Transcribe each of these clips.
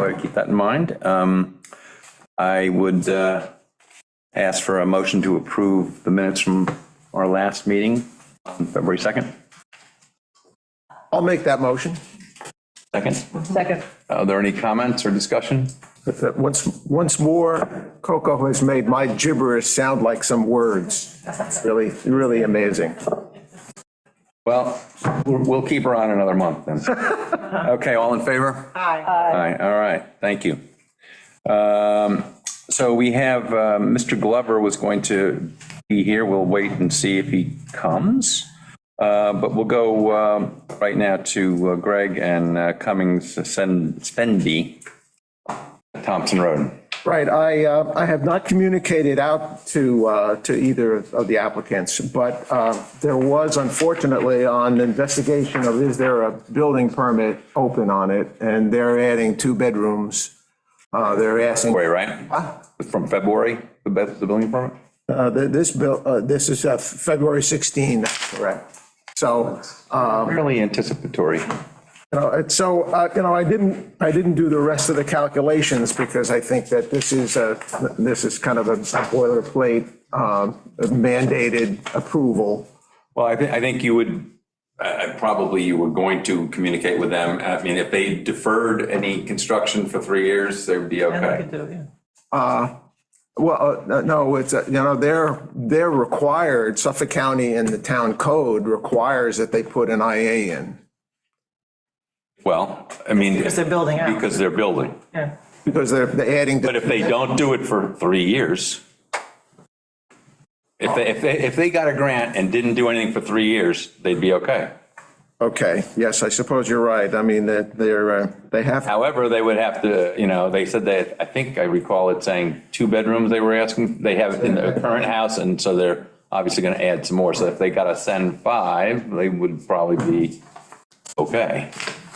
so I keep that in mind. I would ask for a motion to approve the minutes from our last meeting on February 2nd. I'll make that motion. Second? Second. Are there any comments or discussion? Once more, Coco has made my gibberish sound like some words. It's really amazing. Well, we'll keep her on another month then. Okay, all in favor? Aye. Aye, all right, thank you. So we have, Mr. Glover was going to be here. We'll wait and see if he comes. But we'll go right now to Greg and Cummings Spendy, Thompson Road. Right, I have not communicated out to either of the applicants, but there was unfortunately on investigation of is there a building permit open on it, and they're adding 2 bedrooms. They're asking. February, right? From February, the building permit? This is February 16, that's correct. So. Really anticipatory. I didn't do the rest of the calculations because I think that this is kind of a boilerplate mandated approval. Well, I think you would, probably you were going to communicate with them. I mean, if they deferred any construction for 3 years, they would be okay. No, it's, they're required, Suffolk County and the town code requires that they put an IA in. Well, I mean. Because they're building out. Because they're building. Yeah. Because they're adding. But if they don't do it for 3 years, if they got a grant and didn't do anything for 3 years, they'd be okay. Okay, yes, I suppose you're right. I mean, that they have. However, they would have to, they said that, I think I recall it saying 2 bedrooms they were asking, they have in their current house, and so they're obviously going to add some more. So if they got to send 5, they would probably be okay.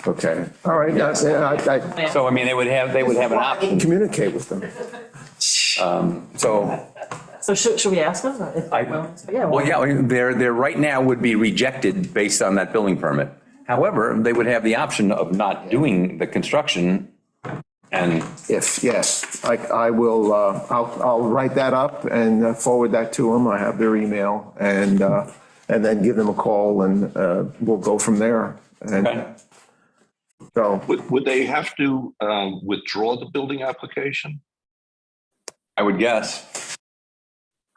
Okay, all right. Yeah. So, I mean, they would have an option. Communicate with them. So should we ask them? They're right now would be rejected based on that building permit. However, they would have the option of not doing the construction and. Yes, I will, I'll write that up and forward that to them. I have their email and then give them a call and we'll go from there. And okay. So. Would they have to withdraw the building application? I would guess.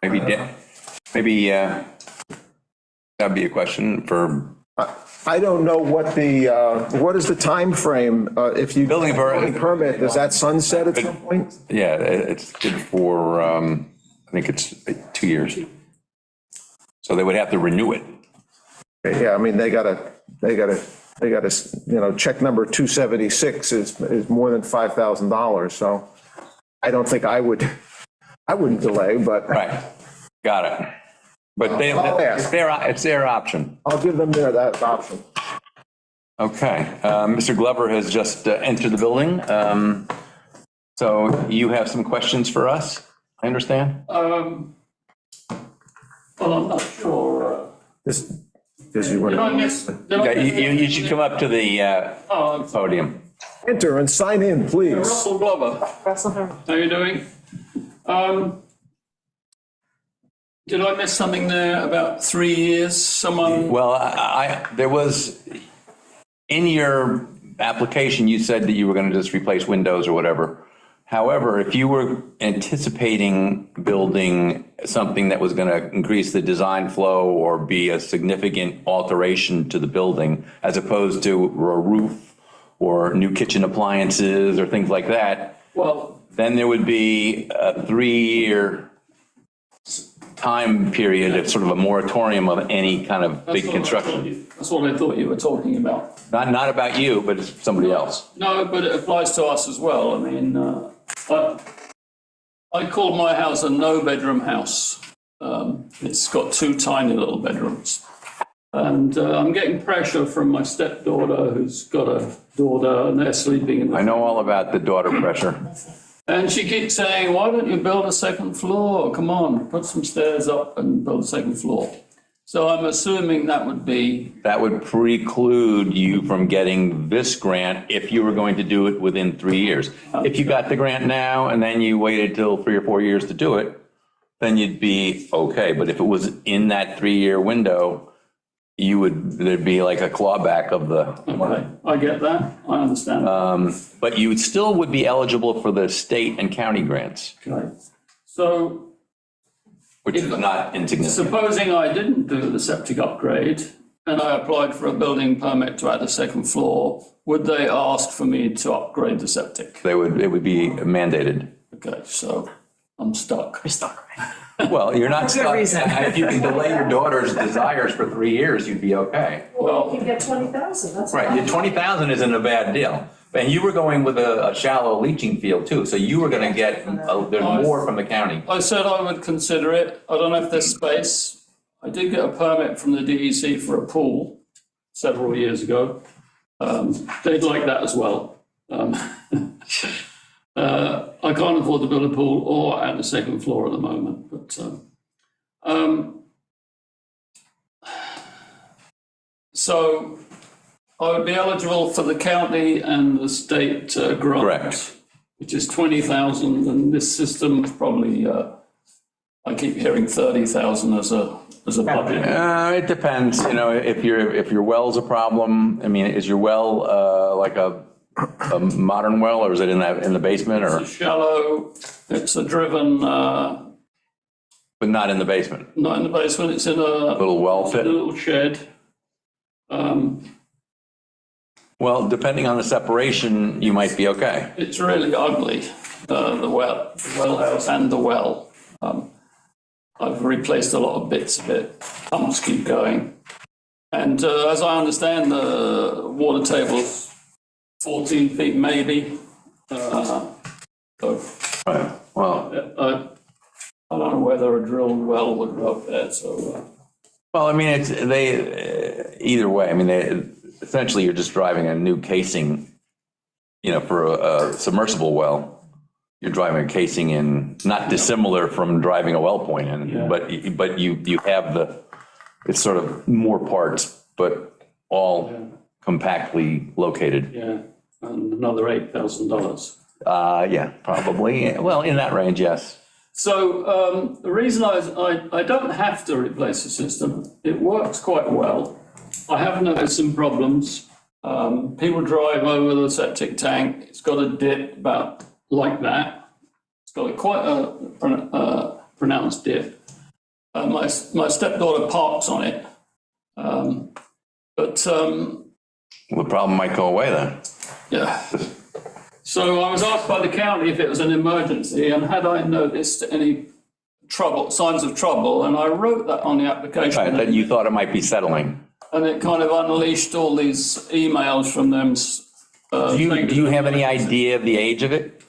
Maybe that'd be a question for. I don't know what is the time frame if you Building permit, does that sunset at some point? Yeah, it's good for, I think it's 2 years. So they would have to renew it. Yeah, I mean, they gotta, check number 276 is more than $5,000. So I don't think I wouldn't delay, but. Right, got it. But it's their option. I'll give them that option. Okay, Mr. Glover has just entered the building. So you have some questions for us, I understand? Well, I'm not sure. Does you want Did I to miss? You should come up to the podium. enter and sign in, please? Russell Glover. How are you doing? Did I miss something there about 3 years? Someone. Well, there was, in your application, you said that you were going to just replace windows or whatever. However, if you were anticipating building something that was going to increase the design flow or be a significant alteration to the building, as opposed to a roof or new kitchen appliances or things like that, Well, then there would be a 3-year time period of sort of a moratorium of any kind of big construction. That's what I thought you were talking about. Not about you, but it's somebody else. No, but it applies to us as well. I mean, I called my house a no-bedroom house. It's got 2 tiny little bedrooms. And I'm getting pressure from my stepdaughter who's got a daughter and they're sleeping in the. I know all about the daughter pressure. And she keeps saying, why don't you build a second floor? Come on, put some stairs up and build a second floor. So I'm assuming that would be, That would preclude you from getting this grant if you were going to do it within 3 years. If you got the grant now and then you waited till 3 or 4 years to do it, then you'd be okay. But if it was in that 3-year window, there'd be like a clawback of the, okay, I get that, I understand. but you still would be eligible for the state and county grants, Okay. So which is not insignificant. supposing I didn't do the septic upgrade and I applied for a building permit to add a second floor, would they ask for me to upgrade the septic? It would be mandated. Okay, so I'm stuck. You're stuck, right? Well, you're not For good stuck. reason. If you can delay your daughter's desires for 3 years, you'd be okay. Well, you get 20,000, that's. Right, your 20,000 isn't a bad deal. And you were going with a shallow leaching field too, so you were gonna get, there's more from the county. I said I would consider it. I don't know if there's space. I did get a permit from the DEC for a pool several years ago. They'd like that as well. I can't afford to build a pool or add a second floor at the moment, but so I would be eligible for the county and the state grant. Correct. Which is 20,000, and this system is probably, I keep hearing 30,000 as a budget. It depends, if your well's a problem, I mean, is your well like a modern well, or is it in the basement, or, It's shallow, it's a driven, but not in the basement? not in the basement, it's in a Little well pit? little shed. Well, depending on the separation, you might be okay. It's really ugly, the well house and the well. I've replaced a lot of bits of it, pumps keep going. And as I understand, the water table's 14 feet maybe. So Right, well, I don't know whether a drilled well would go up there, so. well, I mean, either way, I mean, essentially you're just driving a new casing, for a submersible well. You're driving a casing in, not dissimilar from driving a well point in, Yeah. but you have it's sort of more parts, but all compactly located. Yeah, and another $8,000. Yeah, probably. Well, in that range, yes. So the reason I don't have to replace the system, it works quite well. I have noticed some problems. People drive over the septic tank. It's got a dip about like that. It's got quite a pronounced dip. My stepdaughter parks on it. But The problem might go away then. yeah. So I was asked by the county if it was an emergency and had I noticed any signs of trouble, and I wrote that on the application. Right, that you thought it might be settling. And it kind of unleashed all these emails from them. Do you have any idea of the age of it?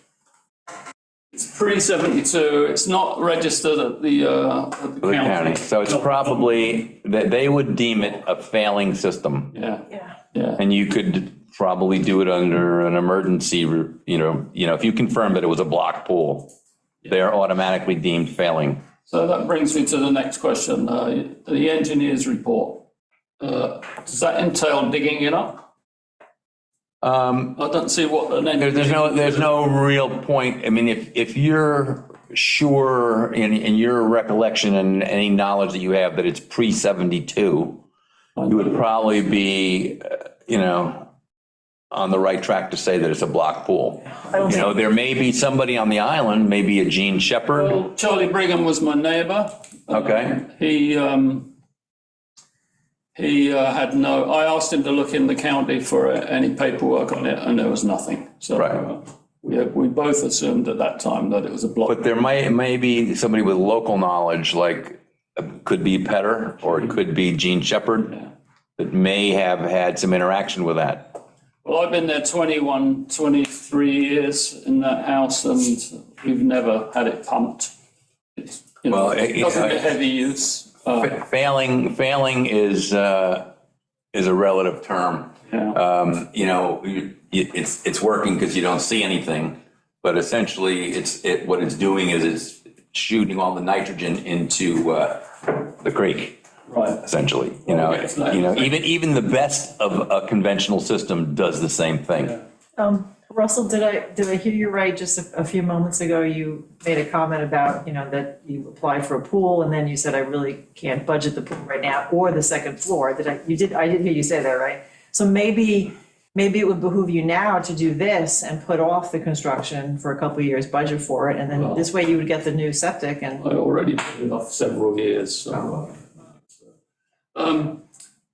It's pre-72. It's not registered at the The county. So it's probably, that they would deem it a failing system. Yeah, Yeah. yeah. And you could probably do it under an emergency, if you confirm that it was a block pool, they're automatically deemed failing. So that brings me to the next question. The engineer's report. Does that entail digging it up? I don't see what an engineer. There's no real point. I mean, if you're sure in your recollection and any knowledge that you have that it's pre-72, you would probably be, on the right track to say that it's a block pool. There may be somebody on the island, maybe a Gene Shepherd. Well, Charlie Brigham was my neighbor. Okay. He had no, I asked him to look in the county for any paperwork on it, and there was nothing. So Right. we both assumed at that time that it was a block. But there may be somebody with local knowledge, like could be Petter or it could be Gene Shepherd, that may have had some interaction with that. Well, I've been there 23 years in that house, and we've never had it pumped. It's, it doesn't get heavy use. Failing is a relative term. It's working because you don't see anything, but essentially what it's doing is it's shooting all the nitrogen into the creek. Right. essentially. Even the best of a conventional system does the same thing. Russell, did I hear you right? Just a few moments ago, you made a comment about, that you applied for a pool and then you said, I really can't budget the pool right now or the second floor. I did hear you say that, right? So maybe it would behoove you now to do this and put off the construction for a couple of years, budget for it, and then this way you would get the new septic and. I already put it off several years, so.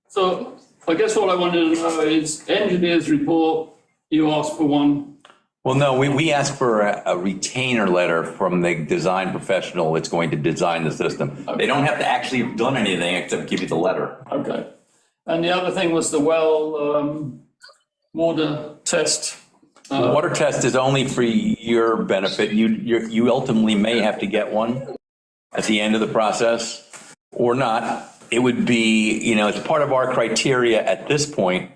So I guess what I wanted to know is engineer's report, you asked for one. Well, no, we asked for a retainer letter from the design professional that's going to design the system. They don't have to actually have done anything except give you the letter. Okay. And the other thing was the water test. The water test is only for your benefit. You ultimately may have to get one at the end of the process or not. It would be, it's part of our criteria at this point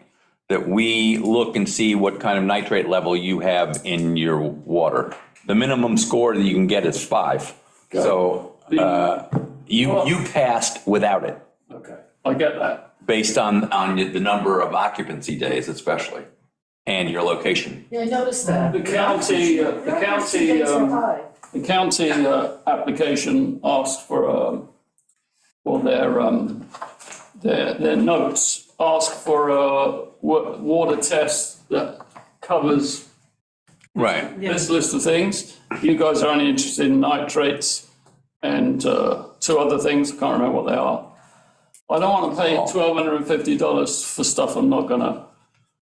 that we look and see what kind of nitrate level you have in your water. The minimum score that you can get is 5. So you passed without it. Okay, I get that. Based on the number of occupancy days especially, and your location. Yeah, I noticed that. The county application asked for their notes, asked for a water test that covers Right. this list of things. You guys are only interested in nitrates and 2 other things, I can't remember what they are. I don't want to pay $1,250 for stuff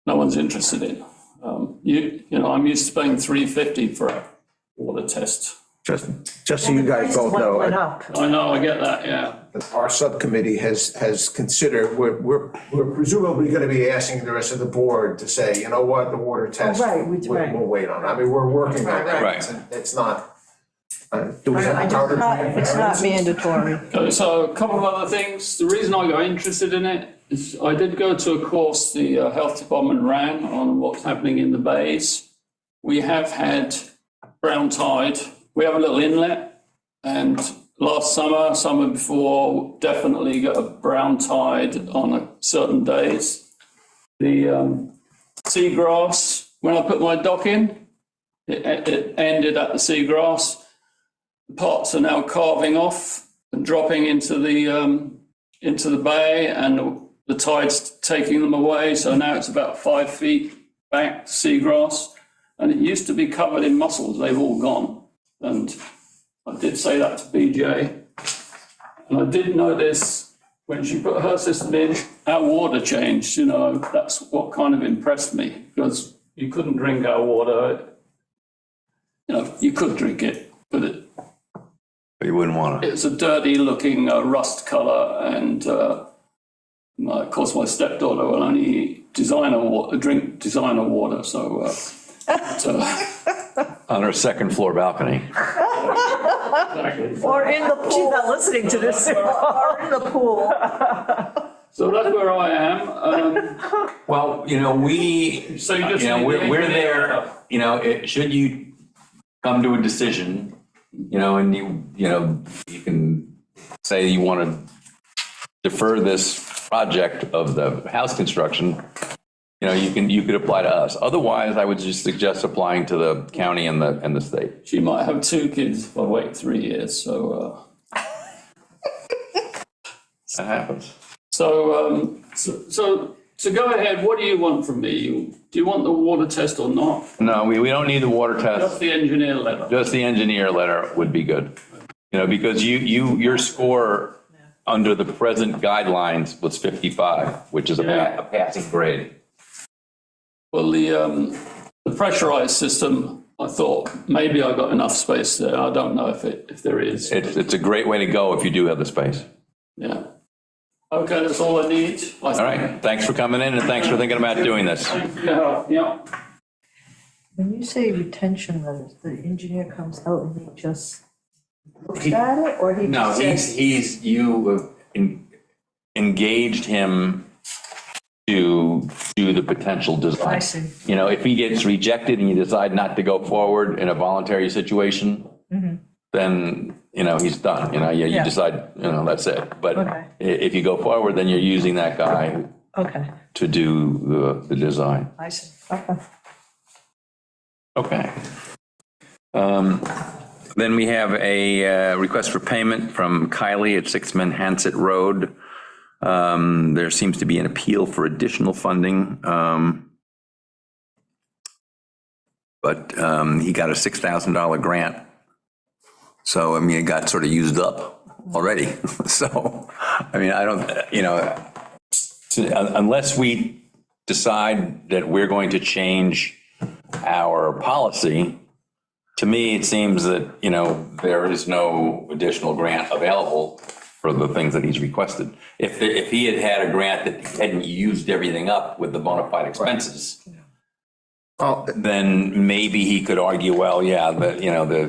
no one's interested in. I'm used to paying $350 for a water test. Just so you guys both know, Went up. I know, I get that, yeah. our subcommittee has considered, we're presumably going to be asking the rest of the board to say, you know what, the water test, right, we'll wait on. I mean, we're working on that. Right. It's not, do we have a powder? It's not mandatory. Okay, so a couple of other things. The reason I got interested in it is I did go to a course the health department ran on what's happening in the bays. We have had brown tide. We have a little inlet, and last summer before, definitely got a brown tide on certain days. The seagrass, when I put my dock in, it ended at the seagrass. The pots are now carving off and dropping into the bay, and the tide's taking them away. So now it's about 5 feet back to seagrass, and it used to be covered in mussels. They've all gone. And I did say that to BJ. And I did notice when she put her system in, our water changed. That's what kind of impressed me, because you couldn't drink our water. You could drink it, but You wouldn't want to. it's a dirty looking rust color. And of course, my stepdaughter will only drink designer water. So, On her second floor balcony. exactly. Or in the She's pool, not listening to this. or in the pool. So that's where I am. Well, we, So you just we're there, should you come to a decision, and you can say you want to defer this project of the house construction, you could apply to us. Otherwise, I would just suggest applying to the county and the state. She might have 2 kids if I wait 3 years. So, That happens. so to go ahead, what do you want from me? Do you want the water test or not? No, we don't need the water Just test. the engineer letter. Just the engineer letter would be good. Because your score under the present guidelines was 55, which is a passing grade. Well, the pressurized system, I thought maybe I got enough space there. I don't know if there is. It's a great way to go if you do have the space. Yeah. Okay, that's all I need. All right, thanks for coming in and thanks for thinking about doing this. Yeah. When you say retention levels, the engineer comes out and he just looks at it, or he No, just says? you engaged him to do the potential design. I see. If he gets rejected and you decide not to go forward in a voluntary situation, then, he's done, you Yeah. decide, that's it. But Okay. if you go forward, then you're using that guy Okay, to do the design. I see, okay. Okay. Then we have a request for payment from Kylie at 6 Manhasset Road. There seems to be an appeal for additional funding. But he got a $6,000 grant. So, it got sort of used up already. So, I don't, unless we decide that we're going to change our policy, to me, it seems that, there is no additional grant available for the things that he's requested. If he had had a grant that hadn't used everything up with the bona fide expenses, Oh, then maybe he could argue, well, yeah, the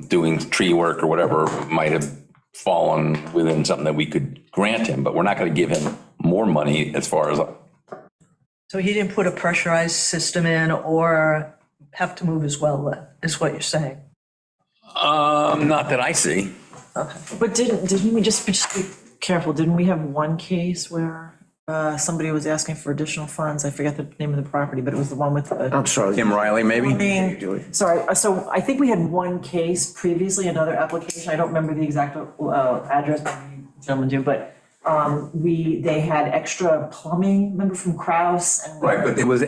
doing tree work or whatever might have fallen within something that we could grant him, but we're not going to give him more money as far as, So he didn't put a pressurized system in or have to move his well, is what you're saying? not that I see. But didn't we just be careful, didn't we have one case where somebody was asking for additional funds? I forget the name of the property, but it was the one with the. I'm sorry. Kim Riley, maybe? Sorry, so I think we had one case previously, another application, I don't remember the exact address, maybe you gentlemen do, but they had extra plumbing, remember from Kraus? And Right, but there was a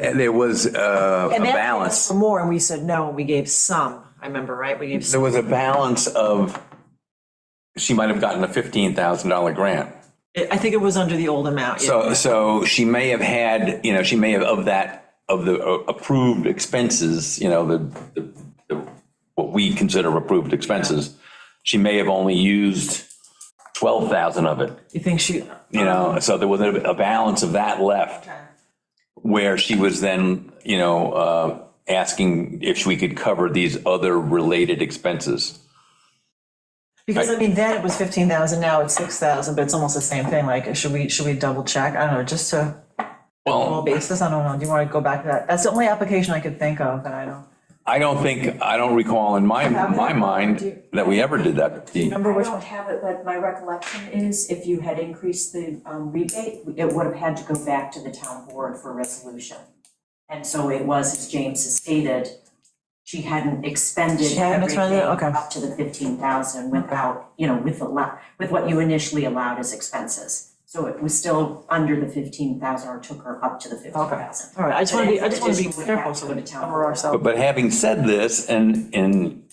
And they asked balance. for more, and we said no, and we gave some, I remember, right? We gave There some. was a balance of, she might have gotten a $15,000 grant. I think it was under the old amount, yeah. So she may have had, she may have of the approved expenses, what we consider approved expenses, she may have only used 12,000 of it, You think she? so there was a balance of that left where she was then, asking if we could cover these other related expenses. Because then it was 15,000, now it's 6,000, but it's almost the same thing, like, should we double check? I don't know, just to, all Well, basis, I don't know, do you want to go back to that? That's the only application I could think of, and I don't. I don't recall in my mind that we ever did that. Remember I which don't one? have it, but my recollection is if you had increased the rebate, it would have had to go back to the town board for resolution. And so it was, as James has stated, she hadn't expended She hadn't expended it? everything Okay. up to the 15,000 without, with what you initially allowed as expenses. So it was still under the 15,000 or took her up to the 15,000. All right, I just want to be Additional careful would so have we to go to town cover board. ourselves. But having said this and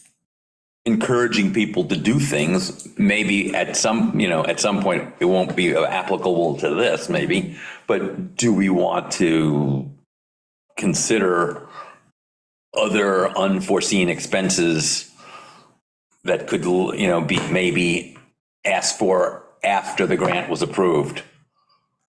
encouraging people to do things, maybe at some point, it won't be applicable to this maybe, but do we want to consider other unforeseen expenses that could, be maybe asked for after the grant was approved?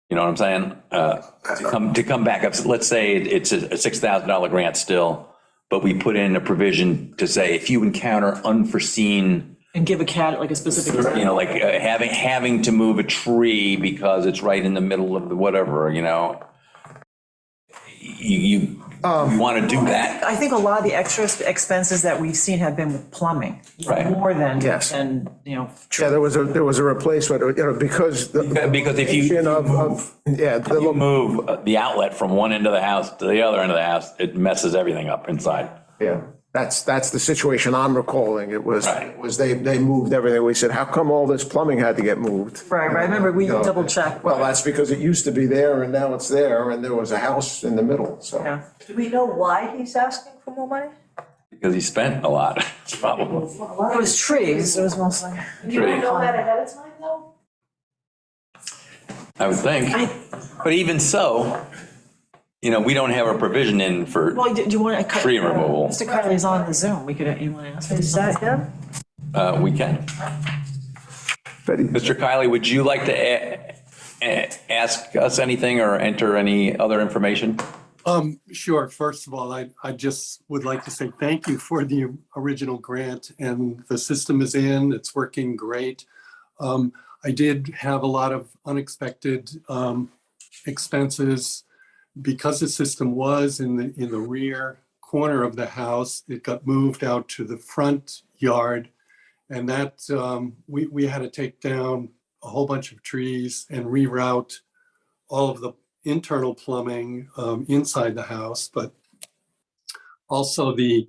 You know what I'm saying? To come back up, let's say it's a $6,000 grant still, but we put in a provision to say, if you encounter unforeseen, And give like a specific. like having to move a tree because it's right in the middle of the whatever, you want to do that. I think a lot of the extra expenses that we've seen have been with plumbing. Right. More than, Yes. Yeah, there was a replacement, because the. Because if you Yeah, move the outlet from one end of the house to the other end of the house, it messes everything up inside. yeah, that's the situation I'm recalling. It was, Right. they moved everything. We said, how come all this plumbing had to get moved? right, I remember we double checked. Well, that's because it used to be there and now it's there and there was a house in the middle, so. Yeah. Do we know why he's asking for more money? Because he spent a lot, probably. It was trees, it was mostly. You don't know that ahead of time, though? I would think. But even so, we don't have a provision in for, Well, do you want to? Tree removal. Mr. Carley's on the Zoom, you want to ask him Is that him? we can. Betty, Mr. Kiley, would you like to ask us anything or enter any other information? Sure. First of all, I just would like to say thank you for the original grant, and the system is in, it's working great. I did have a lot of unexpected expenses because the system was in the rear corner of the house. It got moved out to the front yard, And that, we had to take down a whole bunch of trees and reroute all of the internal plumbing inside the house, but also the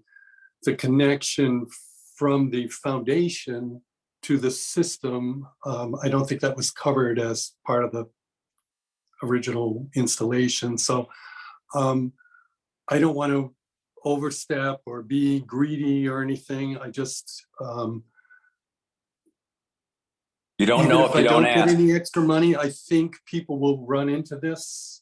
connection from the foundation to the system. I don't think that was covered as part of the original installation. So I don't want to overstep or be greedy or anything. I just, You don't know if you don't I don't ask. get any extra money, I think people will run into this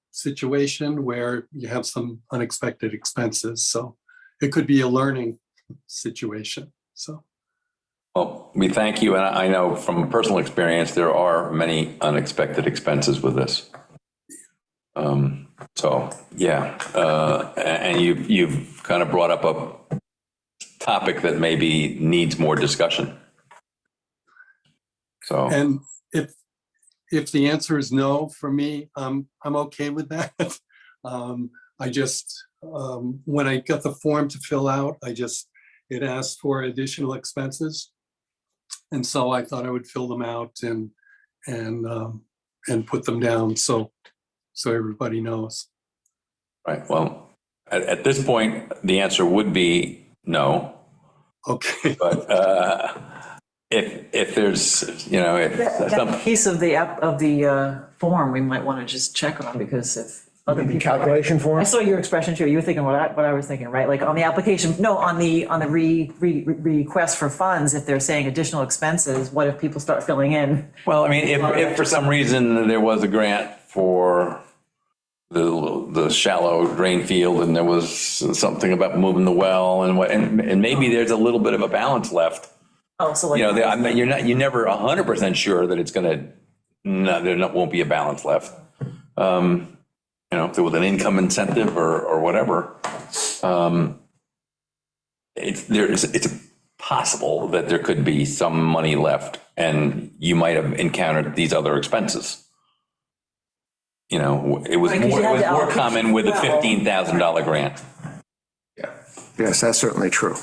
situation where you have some unexpected expenses. So it could be a learning situation, so. Well, we thank you, and I know from personal experience, there are many unexpected expenses with this. So, yeah, and you've kind of brought up a topic that maybe needs more discussion. So, And if the answer is no for me, I'm okay with that. I just, when I got the form to fill out, it asked for additional expenses. And so I thought I would fill them out and put them down so everybody knows. right, well, at this point, the answer would be no, Okay. but if there's, if some, That piece of the form, we might want to just check on, because if other The people. calculation I form? saw your expression too. You were thinking what I was thinking, right? Like on the application, no, on the request for funds, if they're saying additional expenses, what if people start filling in? well, I mean, if for some reason there was a grant for the shallow drain field and there was something about moving the well and maybe there's a little bit of a balance left. Oh, so like. You're never 100% sure that it's won't be a balance left. If there was an income incentive or whatever, it's possible that there could be some money left and you might have encountered these other expenses. It was Right, 'cause you have the more common with a allocation $15,000 grant. Yes, that's certainly true.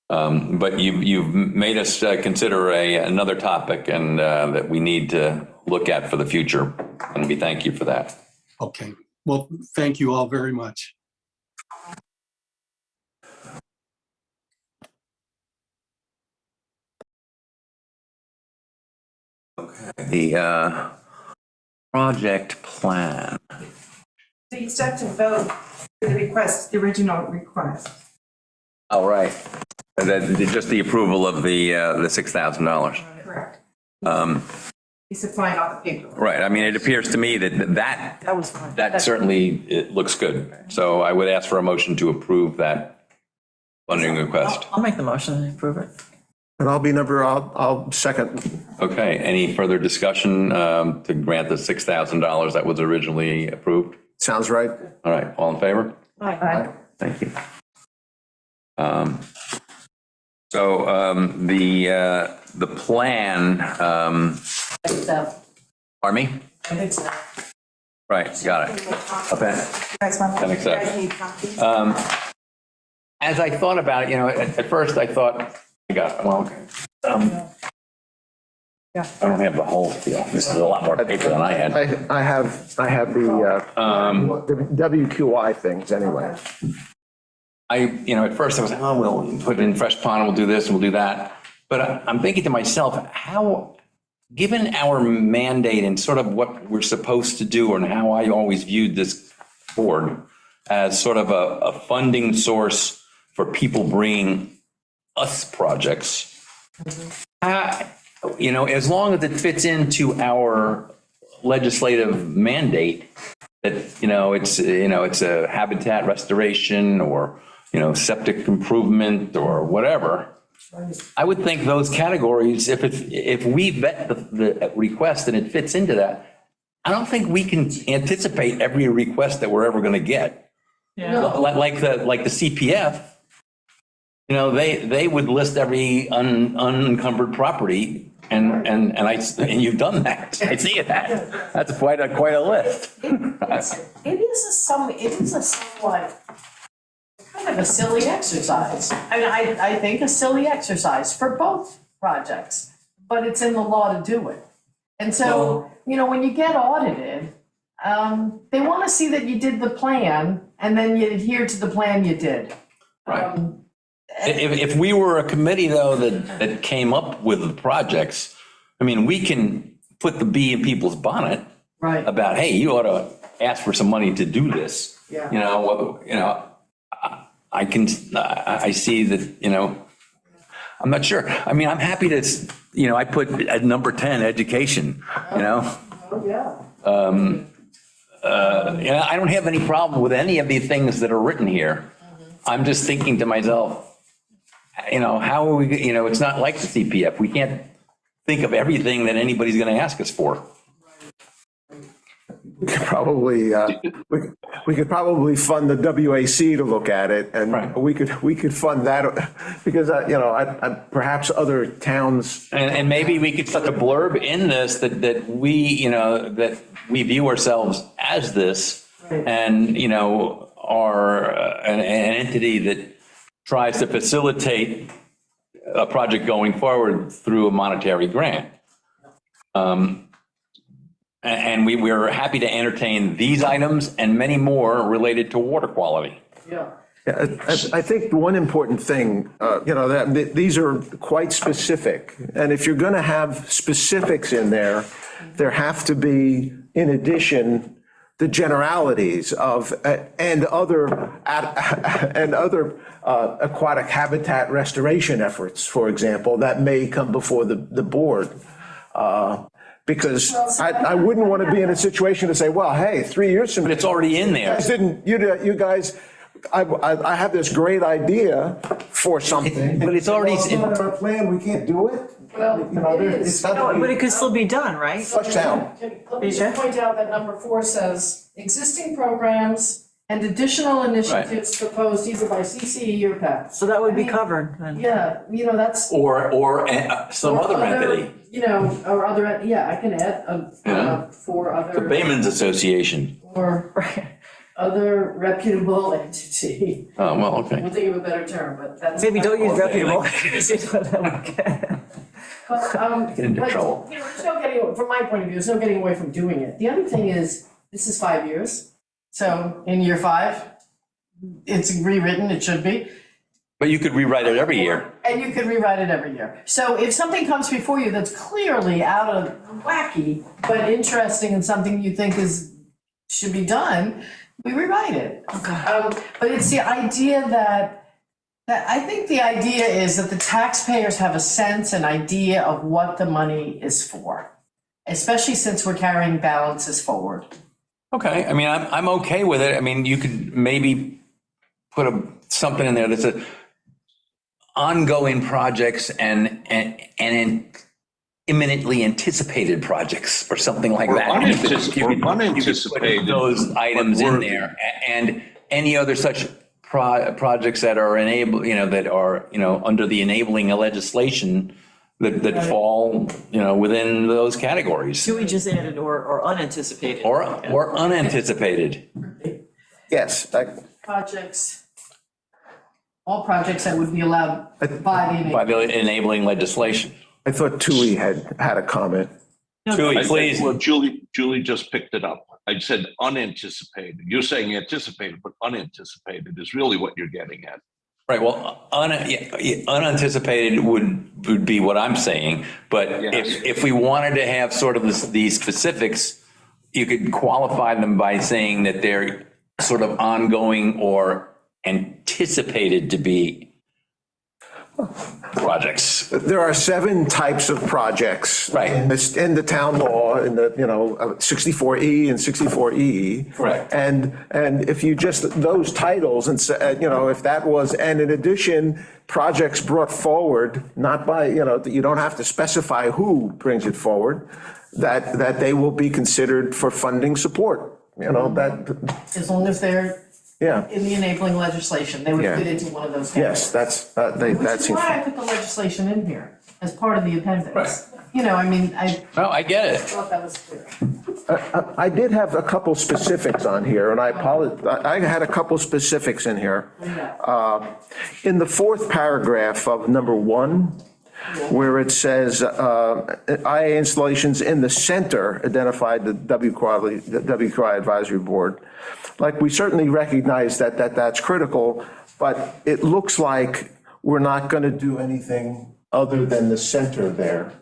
But you've made us consider another topic and that we need to look at for the future, and we thank you for that. Okay. Well, thank you all very much. The project plan. So you still have to vote for the request, the original request. Oh, right. Just the approval of the $6,000. Correct. Um, He's supplying all the paperwork. Right, I mean, it appears to me that That was fine. that certainly it looks good. So I would ask for a motion to approve that funding request. I'll make the motion and approve it. And I'll second. Okay, any further discussion to grant the $6,000 that was originally approved? Sounds right. All right, all in favor? Aye. Thank you. The plan, pardon me? I think so. Right, got it. Okay. You guys want, That you makes sense. guys need copies? As I thought about it, at first I thought, I got it, well, okay. I don't have the whole deal. This is a lot more paper than I had. I have the WQI things anyway. At first I was like, oh, we'll put it in Fresh Pond, and we'll do this and we'll do that. But I'm thinking to myself, how, given our mandate and sort of what we're supposed to do and how I always viewed this board as sort of a funding source for people bringing us projects, as long as it fits into our legislative mandate, that, it's a habitat restoration or, septic improvement or whatever, I would think those categories, if we vet the request and it fits into that, I don't think we can anticipate every request that we're ever going to get. Yeah. Like the CPF, they would list every unencumbered property, and you've done that. I see that. That's quite a list. It is a somewhat, kind kind of a silly exercise. I mean, I think a silly exercise for both projects, but it's in the law to do it. And so, you know, when you get audited, they want to see that you did the plan and then you adhere to the plan you did. Right. If we were a committee, though, that came up with the projects, I mean, we can put the bee in people's bonnet Right. about, hey, you ought to ask for some money to do this. Yeah. I see that, I'm not sure. I mean, I'm happy to, I put at number 10, education, Oh, yeah. I don't have any problem with any of the things that are written here. I'm just thinking to myself, how are we, it's not like the CPF. We can't think of everything that anybody's going to ask us for. We could probably, we could probably fund the WAC to look at it, and Right. we could fund that, because, perhaps other towns, And maybe we could put a blurb in this that we view ourselves as this and, are an entity that tries to facilitate a project going forward through a monetary grant. And we're happy to entertain these items and many more related to water quality. Yeah. Yeah, I think one important thing, that these are quite specific. And if you're going to have specifics in there, there have to be, in addition, the generalities of, and other aquatic habitat restoration efforts, for example, that may come before the board. Because I wouldn't want to be in a situation to say, well, hey, 3 years from now. But it's already in there. You guys, I have this great idea for something. But it's already- Well, it's not in our plan, we can't do it? Well, it is. It's not No, but it could still be done, right? flushed out. Let me just point out that number 4 says, existing programs and additional initiatives proposed either by CCE or PAC. So that would be covered then. Yeah, that's. Or some other entity, Or other, I can add, for the other, Baymen's Association. or other reputable entity. Oh, well, okay. We'll think of a better term, but that's. Maybe don't use Okay. reputable. But, Get into but, trouble. there's no getting, from my point of view, there's no getting away from doing it. The other thing is, this is 5 years. So in year 5, it's rewritten, it should be. But you could rewrite it every year. And you could rewrite it every year. So if something comes before you that's clearly out of wacky, but interesting and something you think should be done, we rewrite it. But it's the idea that I think the idea is that the taxpayers have a sense, an idea of what the money is for, especially since we're carrying balances forward. Okay, I mean, I'm okay with it. I mean, you could maybe put something in there that's ongoing projects and imminently anticipated projects or something like Or that. unanticipated, Put those items in worthy. there and any other such projects that are under the enabling legislation that fall, within those categories Should we just add it or unanticipated? or unanticipated. Yes, Projects, all projects that would be allowed by By the. the enabling legislation. I thought Tui had a comment. Tui, I please. think, well, Julie just picked it up. I said unanticipated. You're saying anticipated, but unanticipated is really what you're getting at. Right, well, unanticipated would be what I'm saying, but Yes. if we wanted to have sort of these specifics, you could qualify them by saying that they're sort of ongoing or anticipated to be projects. There are 7 types of projects. Right. In the town law, in the, 64E and 64E. Correct. And if you just, those titles, and, if that was, and in addition, projects brought forward, not by, you don't have to specify who brings it forward, that they will be considered for funding support, As long as they're yeah. in the enabling legislation, they would Yeah. fit into one of those categories. Yes, that Which is seems. why I put the legislation in here. as part of the appendix. You know, I mean, I No, I get it. thought that was clear. I did have a couple specifics on here, and I apologize, I had a couple specifics in here. In the fourth paragraph of number 1, where it says, IA installations in the center identified the WQI Advisory Board. Like, we certainly recognize that's critical, but it looks like we're not going to do anything other than the center there.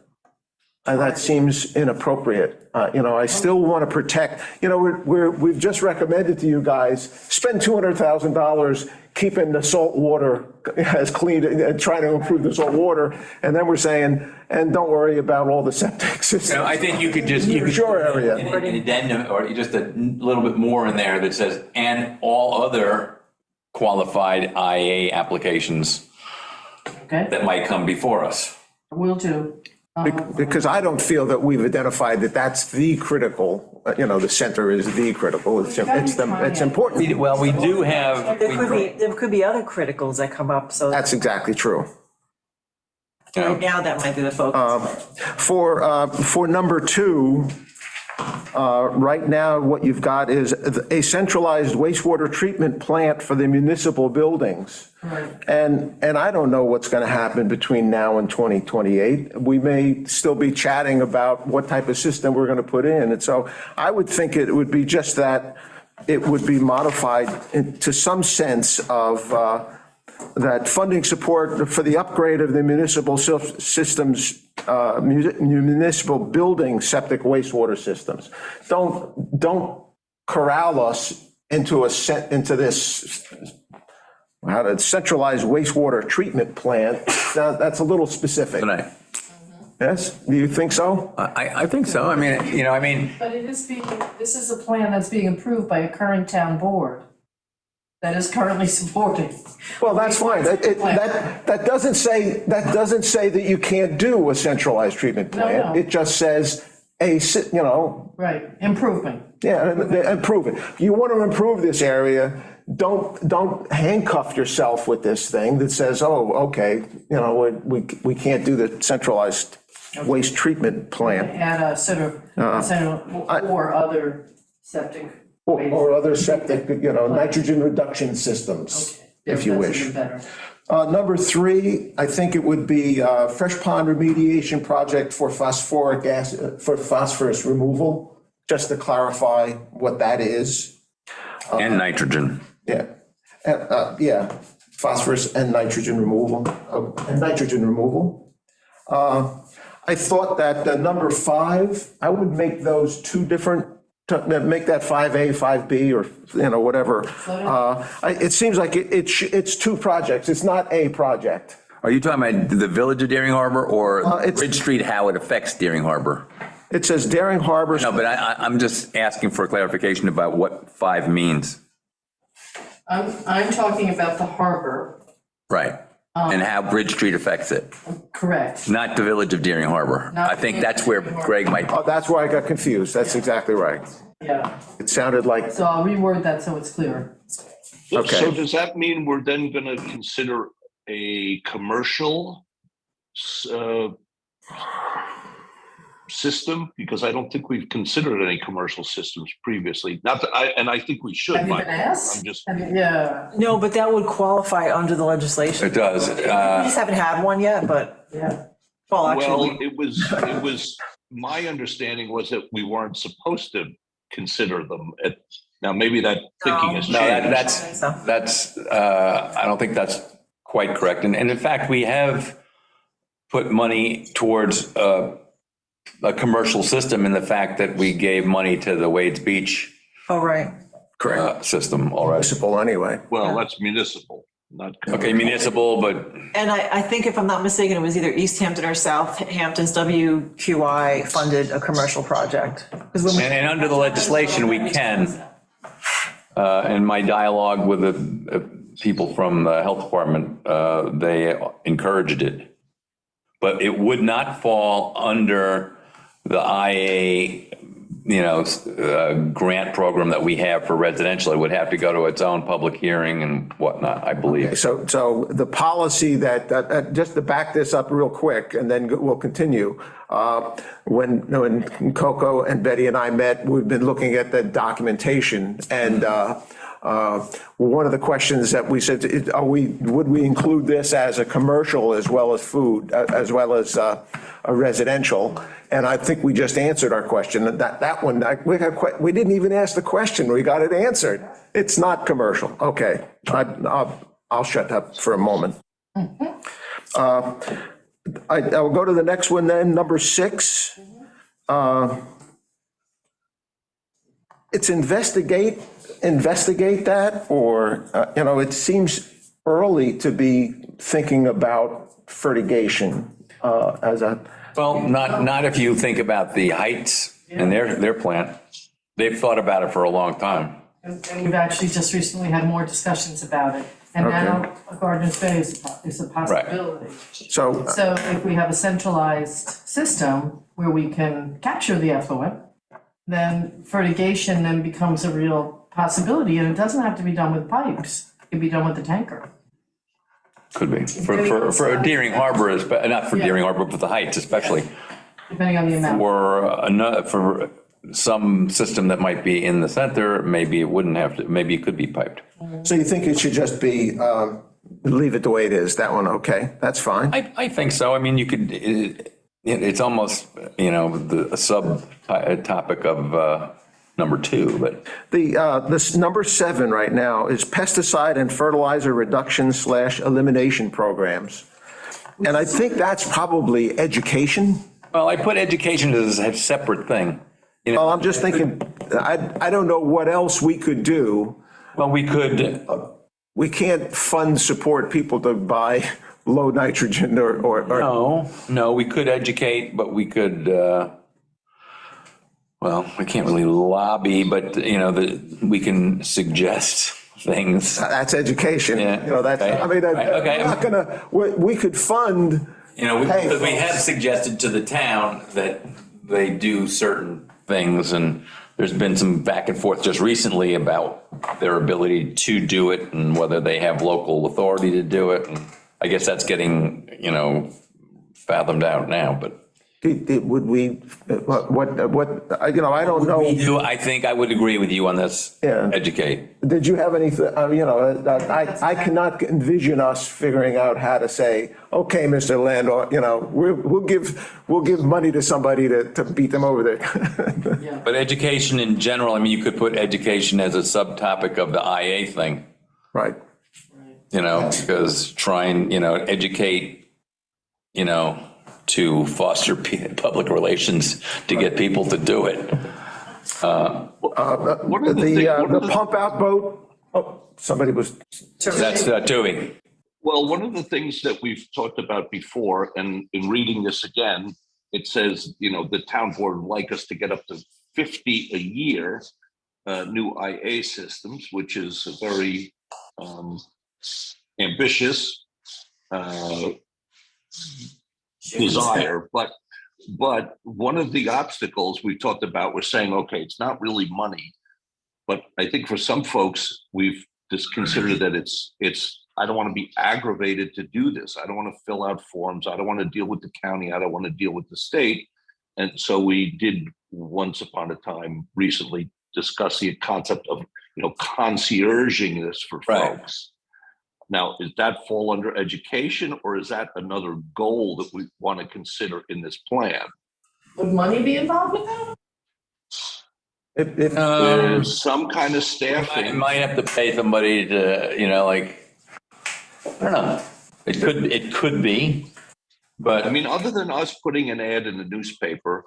And that seems inappropriate. I still want to protect, we've just recommended to you guys, spend $200,000 keeping the salt water as clean and trying to improve the salt water. And then we're saying, and don't worry about all the septic systems. I think you could just, Your area. an addendum or just a little bit more in there that says, and all other qualified IA applications Okay, that might come before us. will do. Because I don't feel that we've identified that that's the critical, the center is the critical. It's important. Well, we do have. There could be other criticals that come up, so That's exactly true. right now that might be the focus. For number 2, right now, what you've got is a centralized wastewater treatment plant for the municipal buildings. And I don't know what's going to happen between now and 2028. We may still be chatting about what type of system we're going to put in. And so I would think it would be just that it would be modified to some sense of that funding support for the upgrade of the municipal systems, municipal building septic wastewater systems. Don't corral us into this centralized wastewater treatment plant. That's a little specific. Tonight. Yes, do you think so? I think so. I mean, But this is a plan that's being approved by a current town board that is currently supporting. Well, that's fine. That doesn't say that you can't do a centralized treatment plant. No. It just says Right, improvement. improve it. You want to improve this area, don't handcuff yourself with this thing that says, oh, okay, we can't do the centralized waste treatment plant. Add a sort of, or other septic. Or other septic, nitrogen reduction systems, if you That's wish. even better. Number 3, I think it would be fresh pond remediation project for phosphoric acid, for phosphorus removal, just to clarify what that is. and nitrogen. Yeah, phosphorus and nitrogen removal, I thought that number 5, I would make those 2 different, make that 5A, 5B, or, whatever. It seems like it's 2 projects, it's not a project. Are you talking about the Village of Deering Harbor or it's- Bridge Street, how it affects Deering Harbor? It says Daring Harbor. No, but I'm just asking for clarification about what 5 means. I'm talking about the harbor, Right. And how Bridge Street affects it, correct. not the Village of Deering Harbor. Not I think the that's where Deering Harbor. Greg might. Oh, that's where I got confused, that's exactly right. Yeah, It sounded like, so I'll reword that so it's clear. Okay. So does that mean we're then going to consider a commercial system? Because I don't think we've considered any commercial systems previously. Not that I think we should. Have you but been asked? I'm just. Yeah, No, but that would qualify under the legislation. It does. We just haven't had one yet, but, yeah. well, Well, actually, it was, my understanding was that we weren't supposed to consider them. Now, maybe that thinking has No, changed. that's, I don't think that's quite correct. And in fact, we have put money towards a commercial system in the fact that we gave money to the Wades Beach oh, right. system already. municipal anyway. Well, that's municipal, not. Okay, municipal, but And I think if I'm not mistaken, it was either East Hampton or South Hampton's WQI funded a commercial project. 'Cause when we- and under the legislation, we can. In my dialogue with the people from the health department, they encouraged it. But it would not fall under the IA grant program that we have for residential. It would have to go to its own public hearing and whatnot, I believe. So the policy that, just to back this up real quick, and then we'll continue. When Coco and Betty and I met, we've been looking at the documentation, and one of the questions that we said, would we include this as a commercial as well as food, as well as a residential? And I think we just answered our question. That one, we didn't even ask the question. We got it answered. It's not commercial. Okay, I'll shut up for a moment. I'll go to the next one then, number 6. It's investigate that, or, it seems early to be thinking about fertigation as a. Well, not if you think about the Heights and their plant. They've thought about it for a long time. And we've actually just recently had more discussions about it. And now Gardner's Bay is a possibility. So if we have a centralized system where we can capture the effluent, then fertigation then becomes a real possibility, and it doesn't have to be done with pipes. It can be done with the tanker. Could be. For Deering Harbor, not for Deering Harbor, but the Heights especially. Depending on the amount. For some system that might be in the center, maybe it wouldn't have to, maybe it could be piped. So you think it should just be, leave it the way it is, that one, okay, that's fine? I think so. I mean, you could, it's almost, the subtopic of number 2, but. This number 7 right now is pesticide and fertilizer reduction / elimination programs. And I think that's probably education. Well, I put education as a separate thing. Well, I'm just thinking, I don't know what else we could do. Well, we could. We can't support people to buy low nitrogen or. No, we could educate, but we could, we can't really lobby, but, we can suggest things. That's education. Yeah. I'm not gonna, we could fund. We have suggested to the town that they do certain things, and there's been some back and forth just recently about their ability to do it and whether they have local authority to do it. And I guess that's getting, fathomed out now, but. Would we, I don't know. We do, I think I would agree with you on this. Yeah. Educate. Did you have anything, I cannot envision us figuring out how to say, okay, Mr. Landau, we'll give money to somebody to beat them over there. But education in general, you could put education as a subtopic of the IA thing. Right. Because trying, educate, to foster public relations to get people to do it. The pump out boat, somebody was. That's Tui. Well, one of the things that we've talked about before, and in reading this again, it says, the town board would like us to get up to 50 a year, new IA systems, which is a very ambitious desire, but one of the obstacles we talked about, we're saying, okay, it's not really money, but I think for some folks, we've just considered that it's, I don't want to be aggravated to do this. I don't want to fill out forms. I don't want to deal with the county. I don't want to deal with the state. And so we did once upon a time recently discuss the concept of, concierging this for folks. Now, does that fall under education, or is that another goal that we want to consider in this plan? Would money be involved with that? If there's some kind of staffing. You might have to pay somebody to, I don't know. It could be, but. Other than us putting an ad in the newspaper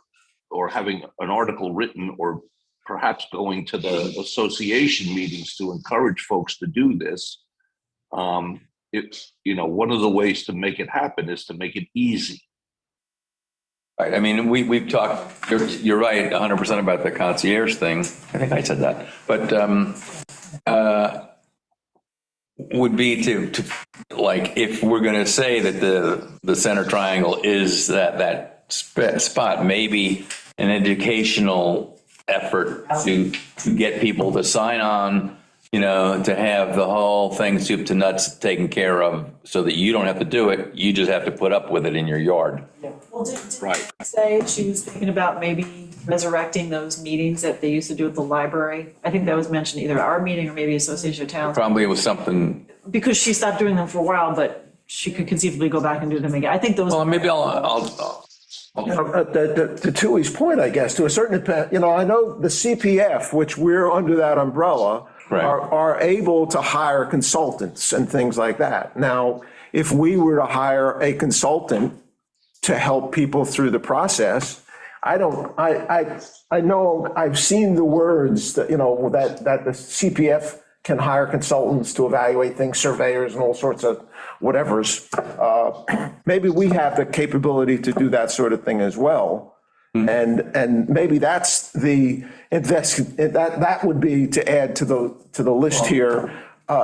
or having an article written, or perhaps going to the association meetings to encourage folks to do this, one of the ways to make it happen is to make it easy. Right. We've talked, you're right, 100% about the concierge thing. I think I said that, but, would be to if we're going to say that the center triangle is that spot, maybe an educational effort to get people to sign on, you know, to have the whole thing soup to nuts taken care of so that you don't have to do it. You just have to put up with it in your yard. Well, did Right. you say she was thinking about maybe resurrecting those meetings that they used to do at the library? I think that was mentioned either our meeting or maybe Association of Towns, Probably it was something, because she stopped doing them for a while, but she could conceivably go back and do them again. I think those. well, maybe To Tui's point, I guess, to a certain extent, you know, I know the CPF, which we're under that umbrella, Right. are able to hire consultants and things like that. Now, if we were to hire a consultant to help people through the process, I know, I've seen the words that, you know, that the CPF can hire consultants to evaluate things, surveyors and all sorts of whatevers. Maybe we have the capability to do that sort of thing as well. And maybe that's that would be to add to the list here,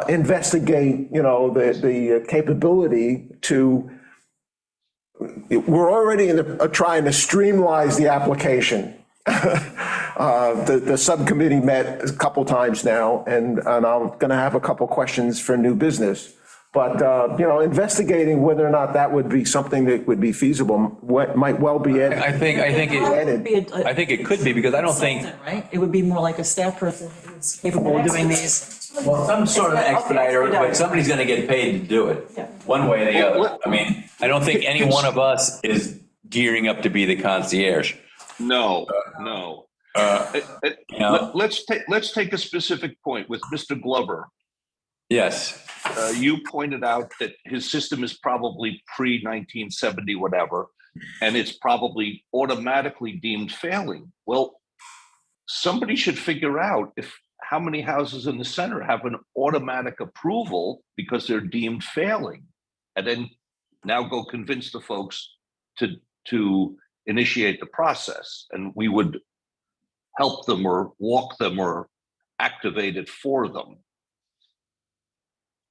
investigate, you know, the capability to, we're already trying to streamline the application. The subcommittee met a couple times now, and I'm going to have a couple questions for new business. But, you know, investigating whether or not that would be something that would be feasible, what might well be added. I think it could be, because I don't think, Right? It would be more like a staff person who's capable of doing these. well, some sort of expediter, but somebody's gonna get paid to do it, Yeah. one way or the other. I mean, I don't think any one of us is gearing up to be the concierge. No. You know? Let's take a specific point with Mr. Glover. Yes, You pointed out that his system is probably pre-1970, whatever, and it's probably automatically deemed failing. Well, somebody should figure out how many houses in the center have an automatic approval because they're deemed failing, and then now go convince the folks to initiate the process, and we would help them or walk them or activate it for them.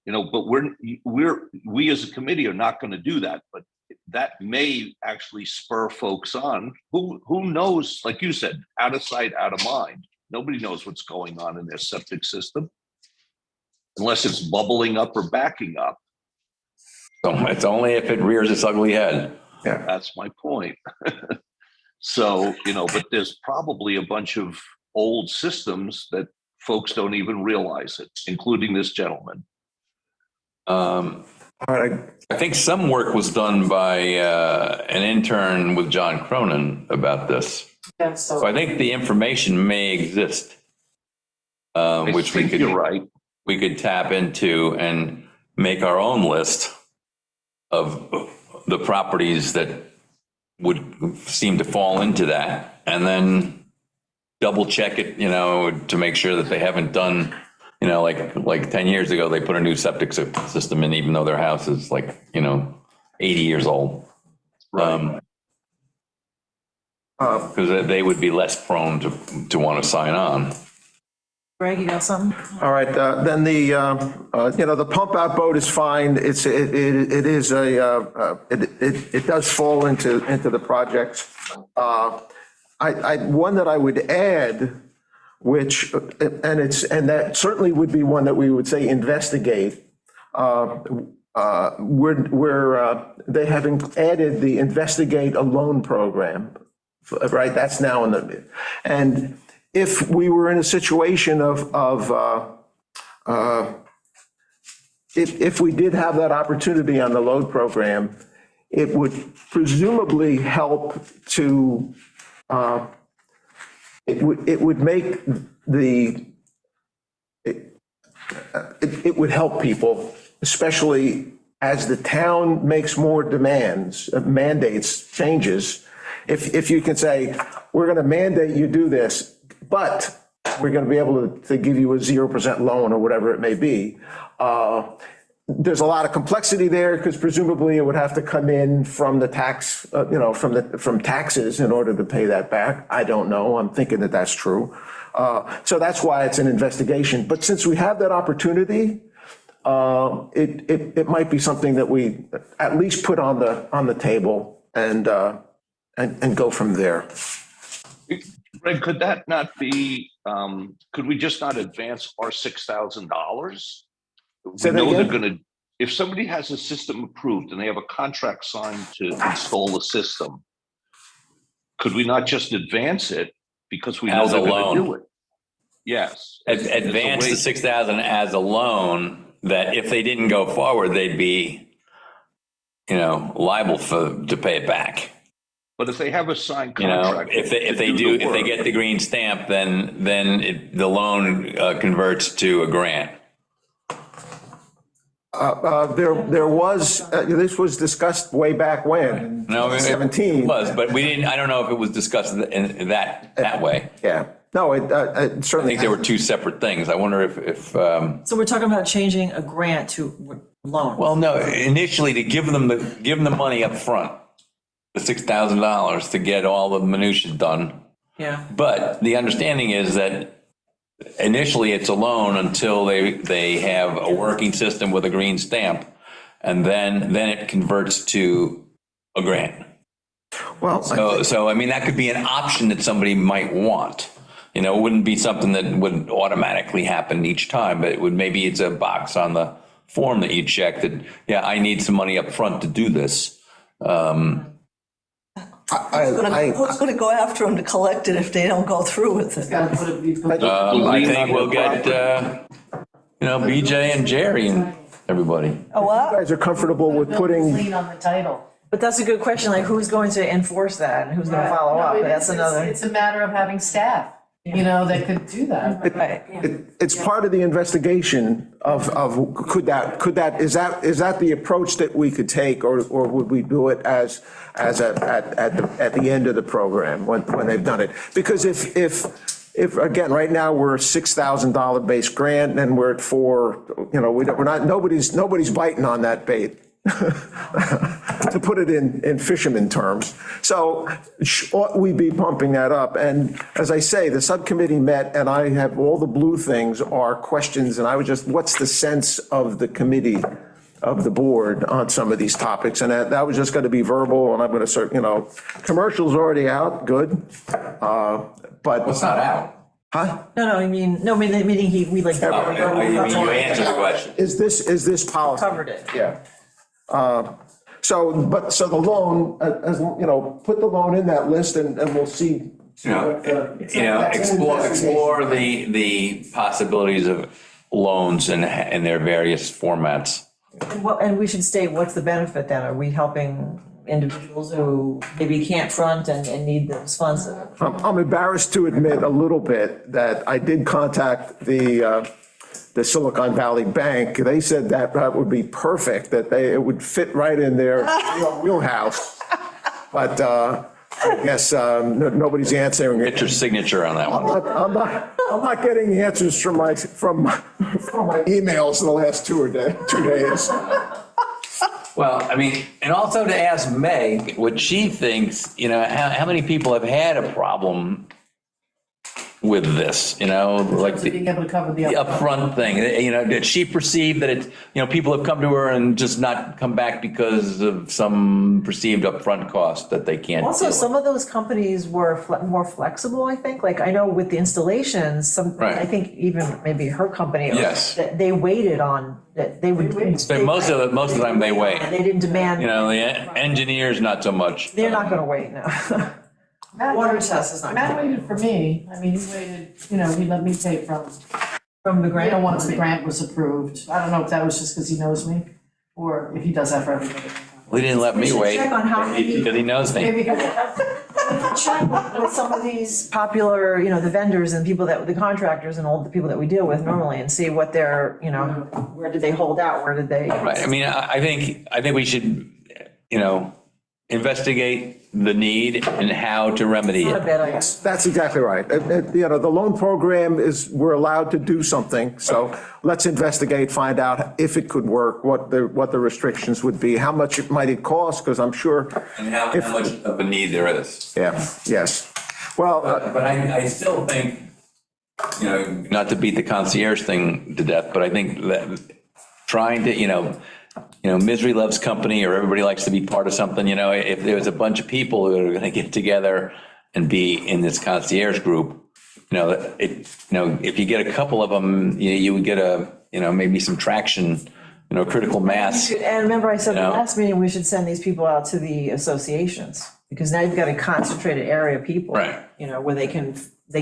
You know, but we as a committee are not going to do that, but that may actually spur folks on. Who knows, like you said, out of sight, out of mind. Nobody knows what's going on in their septic system unless it's bubbling up or backing up. so it's only if it rears its ugly head. That's my point. So, you know, but there's probably a bunch of old systems that folks don't even realize it, including this gentleman. All right, I think some work was done by an intern with John Cronin about this. Yeah, So I think the information may exist, which we I think could, you're right. we could tap into and make our own list of the properties that would seem to fall into that, and then double check it, you know, to make sure that they haven't done, you know, like 10 years ago, they put a new septic system in, even though their house is like, you know, 80 years old. Because they would be less prone to want to sign on. Greg, you got something? all right, then you know, the pump out boat is fine. It is it does fall into the project. One that I would add, which, and that certainly would be one that we would say investigate. They have added the investigate a loan program, right? That's now in the, and if we were in a situation if we did have that opportunity on the loan program, it would presumably help to, it would make it would help people, especially as the town makes more demands, mandates, changes. If you can say, we're going to mandate you do this, but we're going to be able to give you a 0% loan or whatever it may be. There's a lot of complexity there because presumably it would have to come in from the tax, from taxes in order to pay that back. I don't know. I'm thinking that that's true. So that's why it's an investigation. But since we have that opportunity, it might be something that we at least put on the table and go from there. Greg, could that not be, could we just not advance our $6,000? Say We that know they're again? gonna, if somebody has a system approved and they have a contract signed to install the system, could we not just advance it because we know As a they're gonna loan. do it? Yes. As a Advance way- the 6,000 as a loan, that if they didn't go forward, they'd be, liable to pay it back. But if they have a signed You know, contract. if they to the do, if they work, get the green stamp, then the loan converts to a grant. There was, this was discussed way back when, No, it 17. was, but we didn't, I don't know if it was discussed in that way. Yeah, no, it I certainly. think there were two separate things. I wonder if So we're talking about changing a grant to loan. well, no, initially to give them the money up front, the $6,000 to get all the minutia done. Yeah. But the understanding is that initially it's a loan until they have a working system with a green stamp, and then it converts to a grant. Well, So I mean, that could be an option that somebody might want. It wouldn't be something that would automatically happen each time, but maybe it's a box on the form that you check that, yeah, I need some money up front to do this. Who's gonna go after them to collect it if they don't go through with it? Gotta put it, be put- I think we'll get, BJ and Jerry and everybody. Oh, you what? guys are comfortable with putting, Lien on the title. But that's a good question, like who's going to enforce that and who's going to follow No, up? it That's is. another. It's a matter of having staff, that could do that. it's part of the investigation of could that, is that the approach that we could take, or would we do it at the end of the program when they've done it? Because if again, right now, we're a $6,000 base grant and we're at we're not, nobody's biting on that bait. To put it in fisherman terms. So ought we be pumping that up? And as I say, the subcommittee met, and I have all the blue things are questions, and I was just, what's the sense of the committee, of the board on some of these topics? And that was just going to be verbal, and I'm going to commercial's already out, good. But. It's not out. Huh? Meaning we like. You answered the question. Is this policy? Covered it. Yeah. So the loan, put the loan in that list and we'll see. Explore the possibilities of loans and their various formats. And we should state, what's the benefit then? Are we helping individuals who maybe can't front and need those funds? I'm embarrassed to admit a little bit that I did contact the Silicon Valley Bank. They said that would be perfect, that it would fit right in their wheelhouse. But I guess nobody's answering it. Get your signature on that one. I'm not getting answers from my emails in the last 2 days. Well, I mean, and also to ask Meg what she thinks, how many people have had a problem with this, like Being able to cover the the upfront. upfront thing, did she perceive that it, people have come to her and just not come back because of some perceived upfront cost that they can't deal Also, with? some of those companies were more flexible, I think. Like, I know with the installations, Right. I think even maybe her company. Yes. That they waited on, that they would. So most of the time they wait. They didn't demand. The engineers, not so much. They're not gonna wait now. Water test is not. Matt waited for me. I mean, he waited, he let me pay from, From the grant. once the grant was approved. I don't know if that was just because he knows me or if he does that for everybody. Well, he didn't let me should wait check on how many- because he knows me. Maybe. Check with some of these popular, the vendors and the contractors and all the people that we deal with normally and see what they're, where did they hold out? Where did they? Right, I mean, I think we should, investigate the need and how to remedy Not a it. bad idea. That's exactly right. The loan program we're allowed to do something, so let's investigate, find out if it could work, what the restrictions would be, how much it might cost, because I'm sure, And how much of a need there is. yeah, yes. Well, But I still think, not to beat the concierge thing to death, but I think that trying to, misery loves company, or everybody likes to be part of something, if there's a bunch of people who are going to get together and be in this concierge group, if you get a couple of them, you would get maybe some traction, critical mass. And remember I said the No. last meeting, we should send these people out to the associations, because now you've got a concentrated area of people. Right. Where they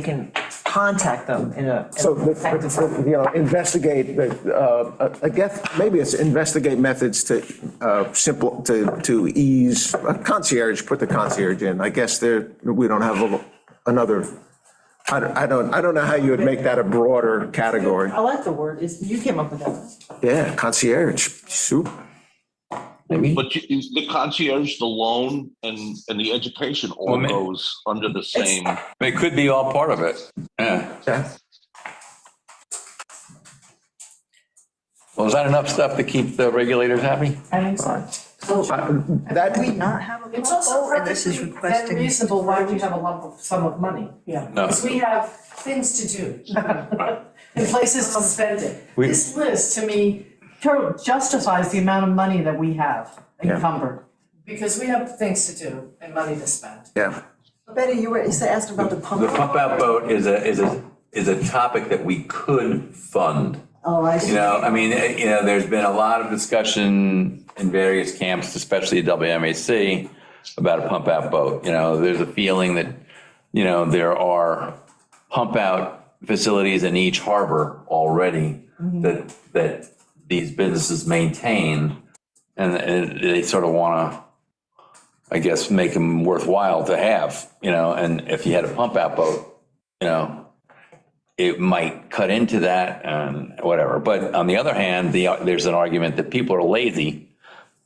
can contact them in a. So, investigate, I guess, maybe it's investigate methods to to ease, concierge, put the concierge in. I guess we don't have another, I don't know how you would make that a broader category. I like the word, you came up with that. Yeah, concierge, super. Maybe. But the concierge, the loan, and the education all goes under the same. It could be all part of it. Yeah. Yeah. Well, is that enough stuff to keep the regulators happy? I think so. That, Do we not have a It's also vote, and this is perfectly requesting. and reasonable why we have a lump sum of money. Yeah. No. Because we have things to do and places to spend it. We- This list, to me, justifies the amount of money that we have encumbered. Because we have things to do and money to spend. yeah. Betty, you asked about the pump. The pump out boat is a topic that we could fund. Oh, I see. There's been a lot of discussion in various camps, especially WMAC, about a pump out boat. There's a feeling that, there are pump out facilities in each harbor already that these businesses maintain, and they sort of want to, I guess, make them worthwhile to have, and if you had a pump out boat, it might cut into that and whatever. But on the other hand, there's an argument that people are lazy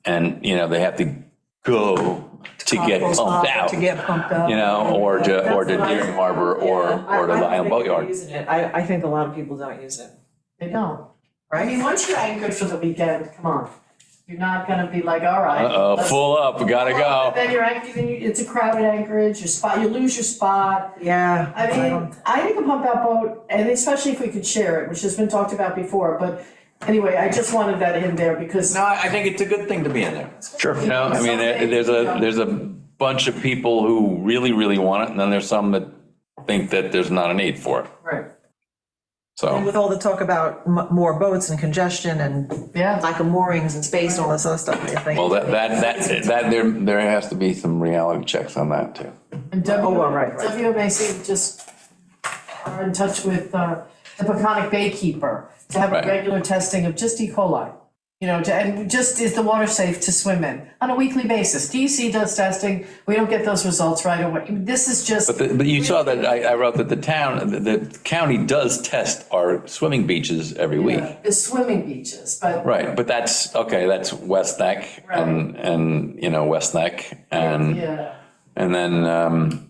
and, they have to go to get pumped out. To get pumped out. Or to Deering Harbor or to Lyon Boatyard. I think a lot of people don't use it. They don't. I mean, once you're anchored for the weekend, come on. You're not gonna be like, all right. let's- Full up, gotta go. Then you're anchored, then it's a crowded anchorage, you lose your spot. Yeah. I mean, I think a pump out boat, and especially if we could share it, which has been talked about before, but anyway, I just wanted that in there because. No, I think it's a good thing to be in there. Sure. There's a bunch of people who really, really want it, and then there's some that think that there's not a need for it. Right. So. And with all the talk about more boats and congestion and Yeah. lack of moorings and space and all this other stuff, I think. Well, there has to be some reality checks on that too. And right. WMAC just are in touch with the Peconic Baykeeper to have a Right. regular testing of just E. coli. And just is the water safe to swim in on a weekly basis. DEC does testing, we don't get those results right away. This is just. But you saw that I wrote that the county does test our swimming beaches every week. The swimming beaches, but. Right, but that's West Neck and West Neck and Yeah. then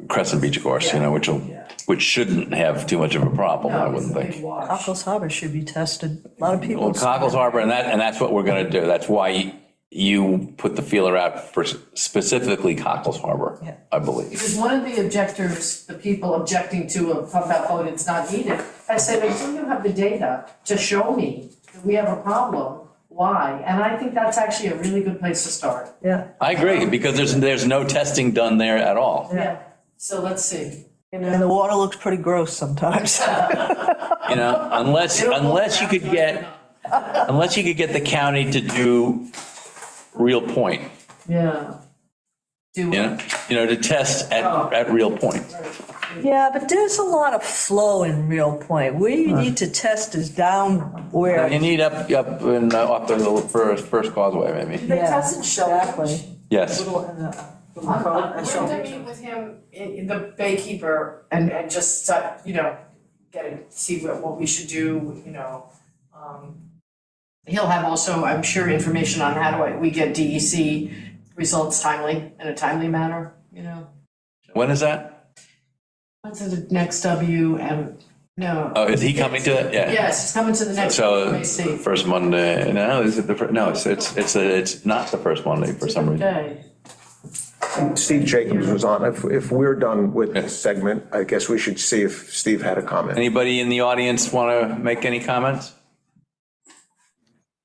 Crescent Beach, of course, which shouldn't have too much of a problem, I wouldn't think. Cockles Harbor should be tested. A lot of people. Well, Cockles Harbor, and that's what we're gonna do. That's why you put the feeler out for specifically Cockles Harbor, I believe. Because one of the objectors, the people objecting to a pump out boat, it's not needed, I said, until you have the data to show me that we have a problem, why? And I think that's actually a really good place to start. Yeah. I agree, because there's no testing done there at all. Yeah. So let's see. And the water looks pretty gross sometimes. Unless you could get the county to do Real Point, Yeah. Do to test at Real Point. Yeah, but there's a lot of flow in Real Point. Where you need to test is down where. You need up and off the little first causeway, maybe. they test in Exactly. Yes. We're gonna meet with him, the baykeeper, and just, see what we should do, He'll have also, I'm sure, information on how do we get DEC results timely, in a timely manner, When is that? What's the next WM, no. Oh, is he coming to it? Yeah. Yes, he's coming to the next So WMAC. first Monday, no, is it no, it's not the first Monday for some reason. Okay. Steve Jacobs was on. If we're done with this segment, I guess we should see if Steve had a comment. Anybody in the audience want to make any comments?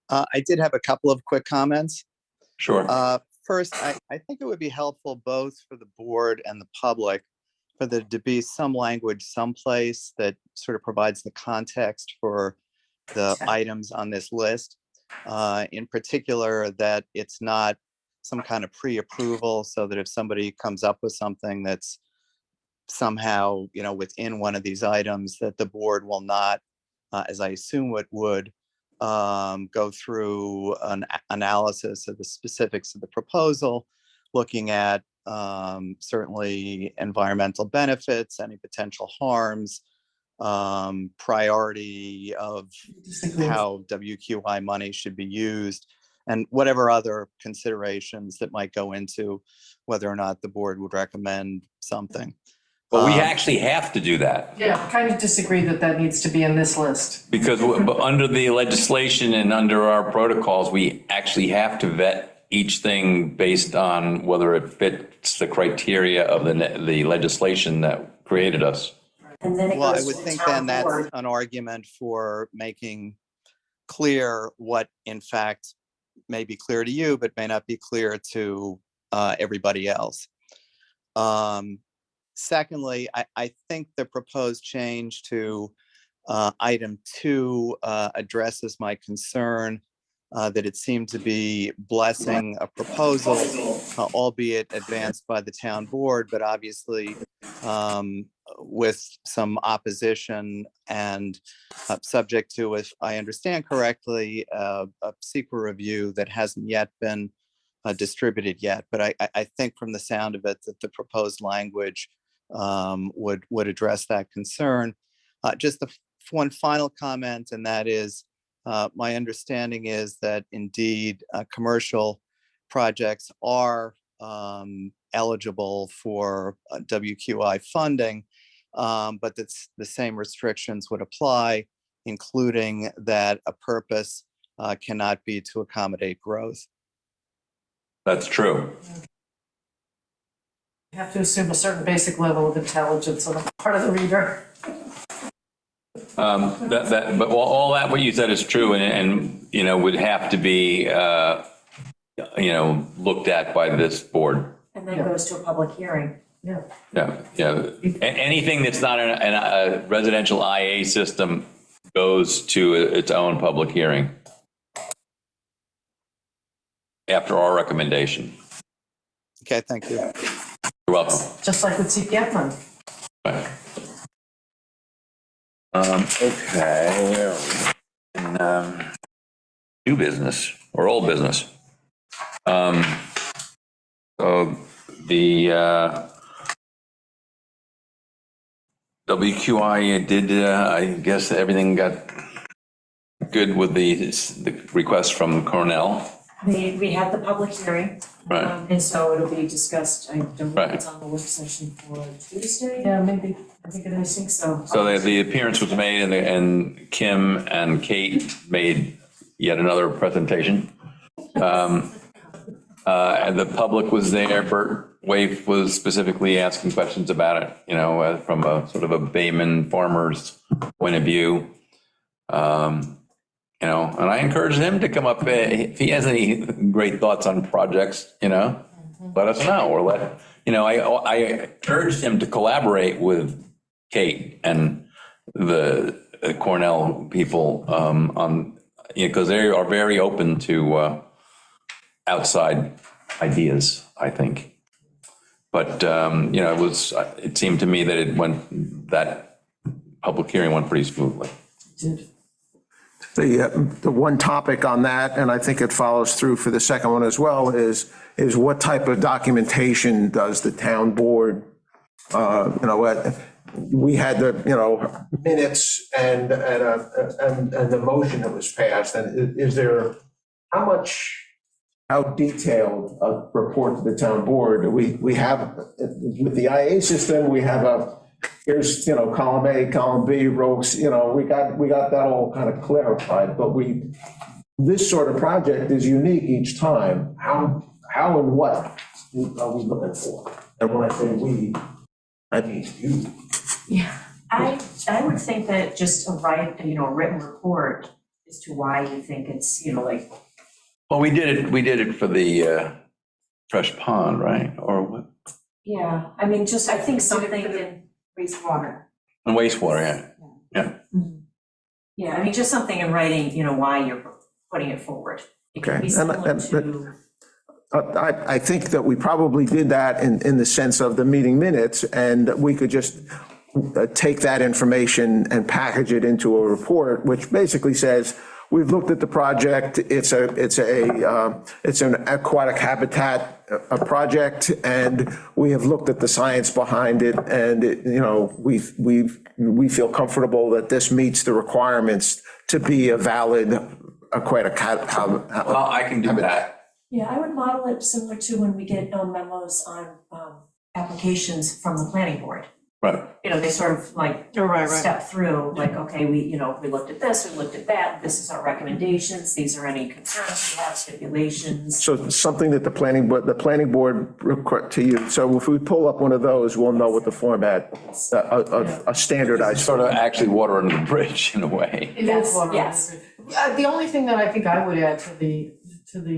I did have a couple of quick comments. Sure. first, I think it would be helpful both for the board and the public for there to be some language someplace that sort of provides the context for the items on this list. In particular, that it's not some kind of pre-approval, so that if somebody comes up with something that's somehow, within one of these items, that the board will not, as I assume it would, go through an analysis of the specifics of the proposal, looking at certainly environmental benefits, any potential harms, priority of how WQI money should be used, and whatever other considerations that might go into whether or not the board would recommend something. But we actually have to do that. Yeah, I kind of disagree that that needs to be in this list. Because under the legislation and under our protocols, we actually have to vet each thing based on whether it fits the criteria of the legislation that created us. And then it Well, I goes would to the think town then that's board. an argument for making clear what in fact may be clear to you, but may not be clear to everybody else. Secondly, I think the proposed change to item 2 addresses my concern that it seemed to be blessing a proposal, albeit advanced by the town board, but obviously with some opposition and subject to, if I understand correctly, a secret review that hasn't yet been distributed yet. But I think from the sound of it that the proposed language would address that concern. Just one final comment, and that is, my understanding is that indeed commercial projects are eligible for WQI funding, but that's the same restrictions would apply, including that a purpose cannot be to accommodate growth. That's true. You have to assume a certain basic level of intelligence on the part of the reader. But all that, what you said is true, and would have to be, looked at by this board. And then goes to a public hearing. Yeah. Yeah. Anything that's not a residential IA system goes to its own public hearing after our recommendation. Okay, thank you. You're welcome. Just like with CPF money. Right. Okay, where are we? New business or old business? So the WQI did, I guess everything got good with the request from Cornell. We had the public hearing. Right. And so it'll be discussed, I don't know Right. if it's on the work session for Tuesday. Yeah, maybe. I think it I is. think so. So the appearance was made and Kim and Kate made yet another presentation. And the public was there. Bert Waif was specifically asking questions about it, from a sort of a Bayman farmer's point of view. And I encourage him to come up, if he has any great thoughts on projects, let us know, or I urged him to collaborate with Kate and the Cornell people on, because they are very open to outside ideas, I think. But, it seemed to me that that public hearing went pretty smoothly. The one topic on that, and I think it follows through for the second one as well, is what type of documentation does the town board, we had the, minutes and the motion that was passed, and is there, how detailed a report to the town board? We have, with the IA system, we have here's, column A, column B, rows, we got that all kind of clarified, but this sort of project is unique each time. How and what are we looking for? And when I say we, I mean you. Yeah, I would think that just a written report as to why you think it's, Well, we did it for the Fresh Pond, right? Or what? Yeah, I mean, just, I think something in Wastewater. And wastewater, yeah. Yeah, I mean, just something in writing, why you're putting it forward. It could be Okay, similar and- to, I think that we probably did that in the sense of the meeting minutes, and we could just take that information and package it into a report, which basically says, we've looked at the project, it's an aquatic habitat project, and we have looked at the science behind it, and we feel comfortable that this meets the requirements to be a valid aquatic habitat. Well, I can do that. yeah, I would model it similar to when we get memos on applications from the planning board. Right. They sort of like Oh, right. step through, like, okay, we looked at this, we looked at that, this is our recommendations, these are any concerns we have, stipulations. So something that the planning board request to you, so if we pull up one of those, we'll know what the format, a standardized. Sort of actually water under the bridge in a way. It Yes, is water. yes. The only thing that I think I would add to the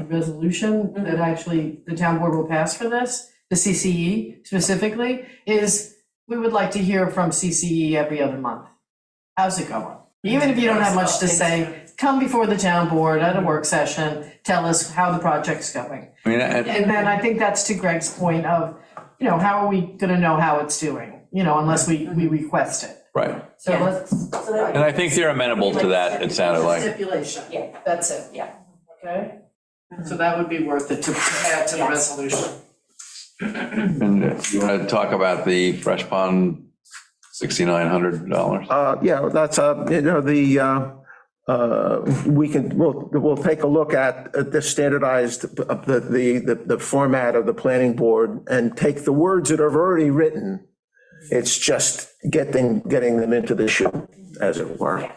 resolution that actually the town board will pass for this, the CCE specifically, is we would like to hear from CCE every other month. How's it going? Even if you don't have much to say, come before the town board at a work session, tell us how the project's going. I mean, And then I think that's to Greg's point of, how are we gonna know how it's doing, unless we request it. right. So Yeah. let's. And I think they're amenable to that, it sounded like. Stipulation. Yeah. That's it. Yeah. Okay? So that would be worth it to add to the resolution. And you want to talk about the Fresh Pond $6,900? Yeah, that's, we'll take a look at the standardized, the format of the planning board and take the words that are already written. It's just getting them into the shoe, as it were.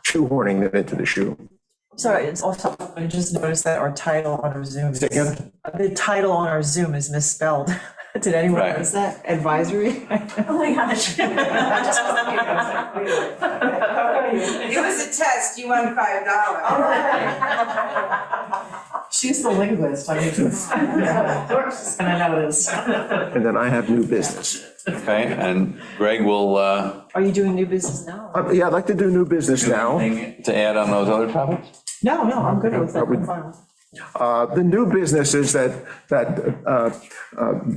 Shoehorning them into the shoe. Sorry, it's also, I just noticed that our title on our Zoom, Say again? the title on our Zoom is misspelled. Did anyone Right. notice that? Advisory? Oh my gosh. It was a test, you won $5. She's the linguist, I mean, she's gonna notice. And then I have new business. Okay, and Greg will, Are you doing new business now? Yeah, I'd like to do new business now. anything to add on those other topics? No, I'm good with that. I'm fine. The new business is that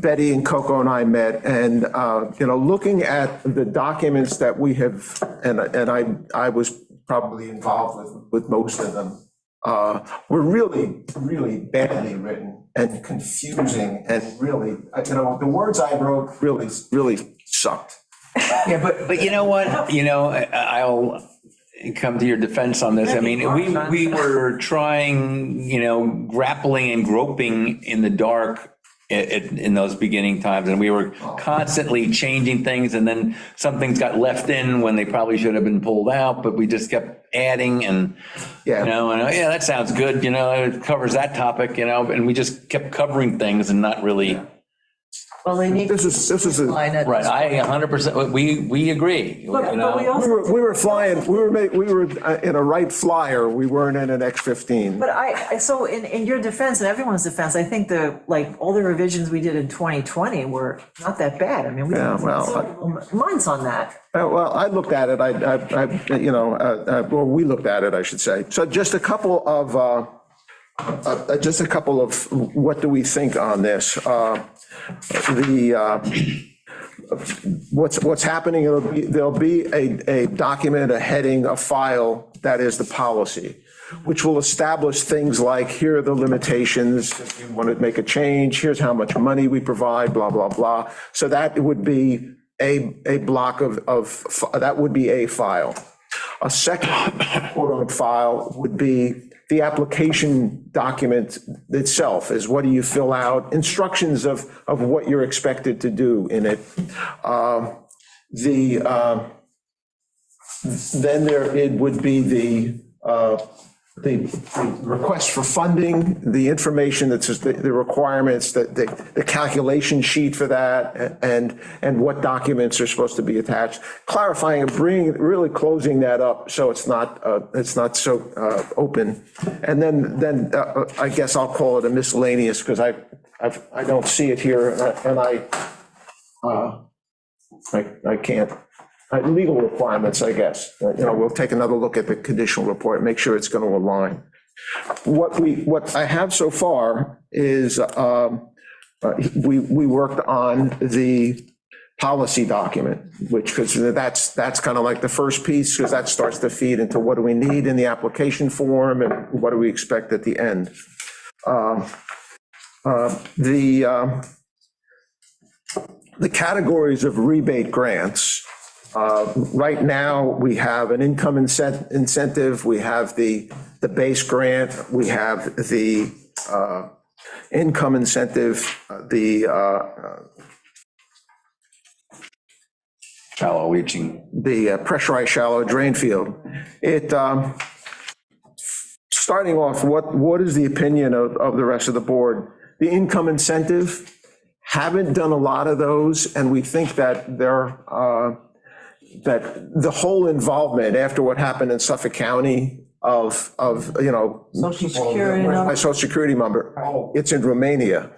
Betty and Coco and I met, and, looking at the documents that we have, and I was probably involved with most of them, were really, really badly written and confusing, and really, the words I wrote really, really sucked. Yeah, but you know what, I'll come to your defense on this. I mean, we were trying, grappling and groping in the dark in those beginning times, and we were constantly changing things, and then some things got left in when they probably should have been pulled out, but we just kept adding and, yeah, that sounds good, it covers that topic, and we just kept covering things and not really. Well, they need. This is a. Line at Right, this I 100%, we agree. But we also. We were flying, we were in a Wright Flyer, we weren't in an X-15. But so in your defense and everyone's defense, I think all the revisions we did in 2020 were not that bad. I mean, we Yeah, did well, mine's on that. Well, I looked at it, we looked at it, I should say. So just a couple of what do we think on this? What's happening, there'll be a document, a heading, a file that is the policy, which will establish things like, here are the limitations, if you want to make a change, here's how much money we provide, blah, blah, blah. So that would be a block that would be a file. A second quote file would be the application document itself, is what do you fill out, instructions of what you're expected to do in it. Then it would be the request for funding, the information that's the requirements, the calculation sheet for that, and what documents are supposed to be attached, clarifying and really closing that up so it's not so open. And then I guess I'll call it a miscellaneous, because I don't see it here, and I can't, legal requirements, I guess. We'll take another look at the conditional report, make sure it's going to align. What I have so far is, we worked on the policy document, because that's kind of like the first piece, because that starts to feed into what do we need in the application form and what do we expect at the end. The categories of rebate grants, right now, we have an income incentive, we have the base grant, we have the income incentive, Shallow leaching. the pressurized shallow drain field. Starting off, what is the opinion of the rest of the board? The income incentive, haven't done a lot of those, and we think that that the whole involvement after what happened in Suffolk County of Social Security number. my social security number, it's in Romania,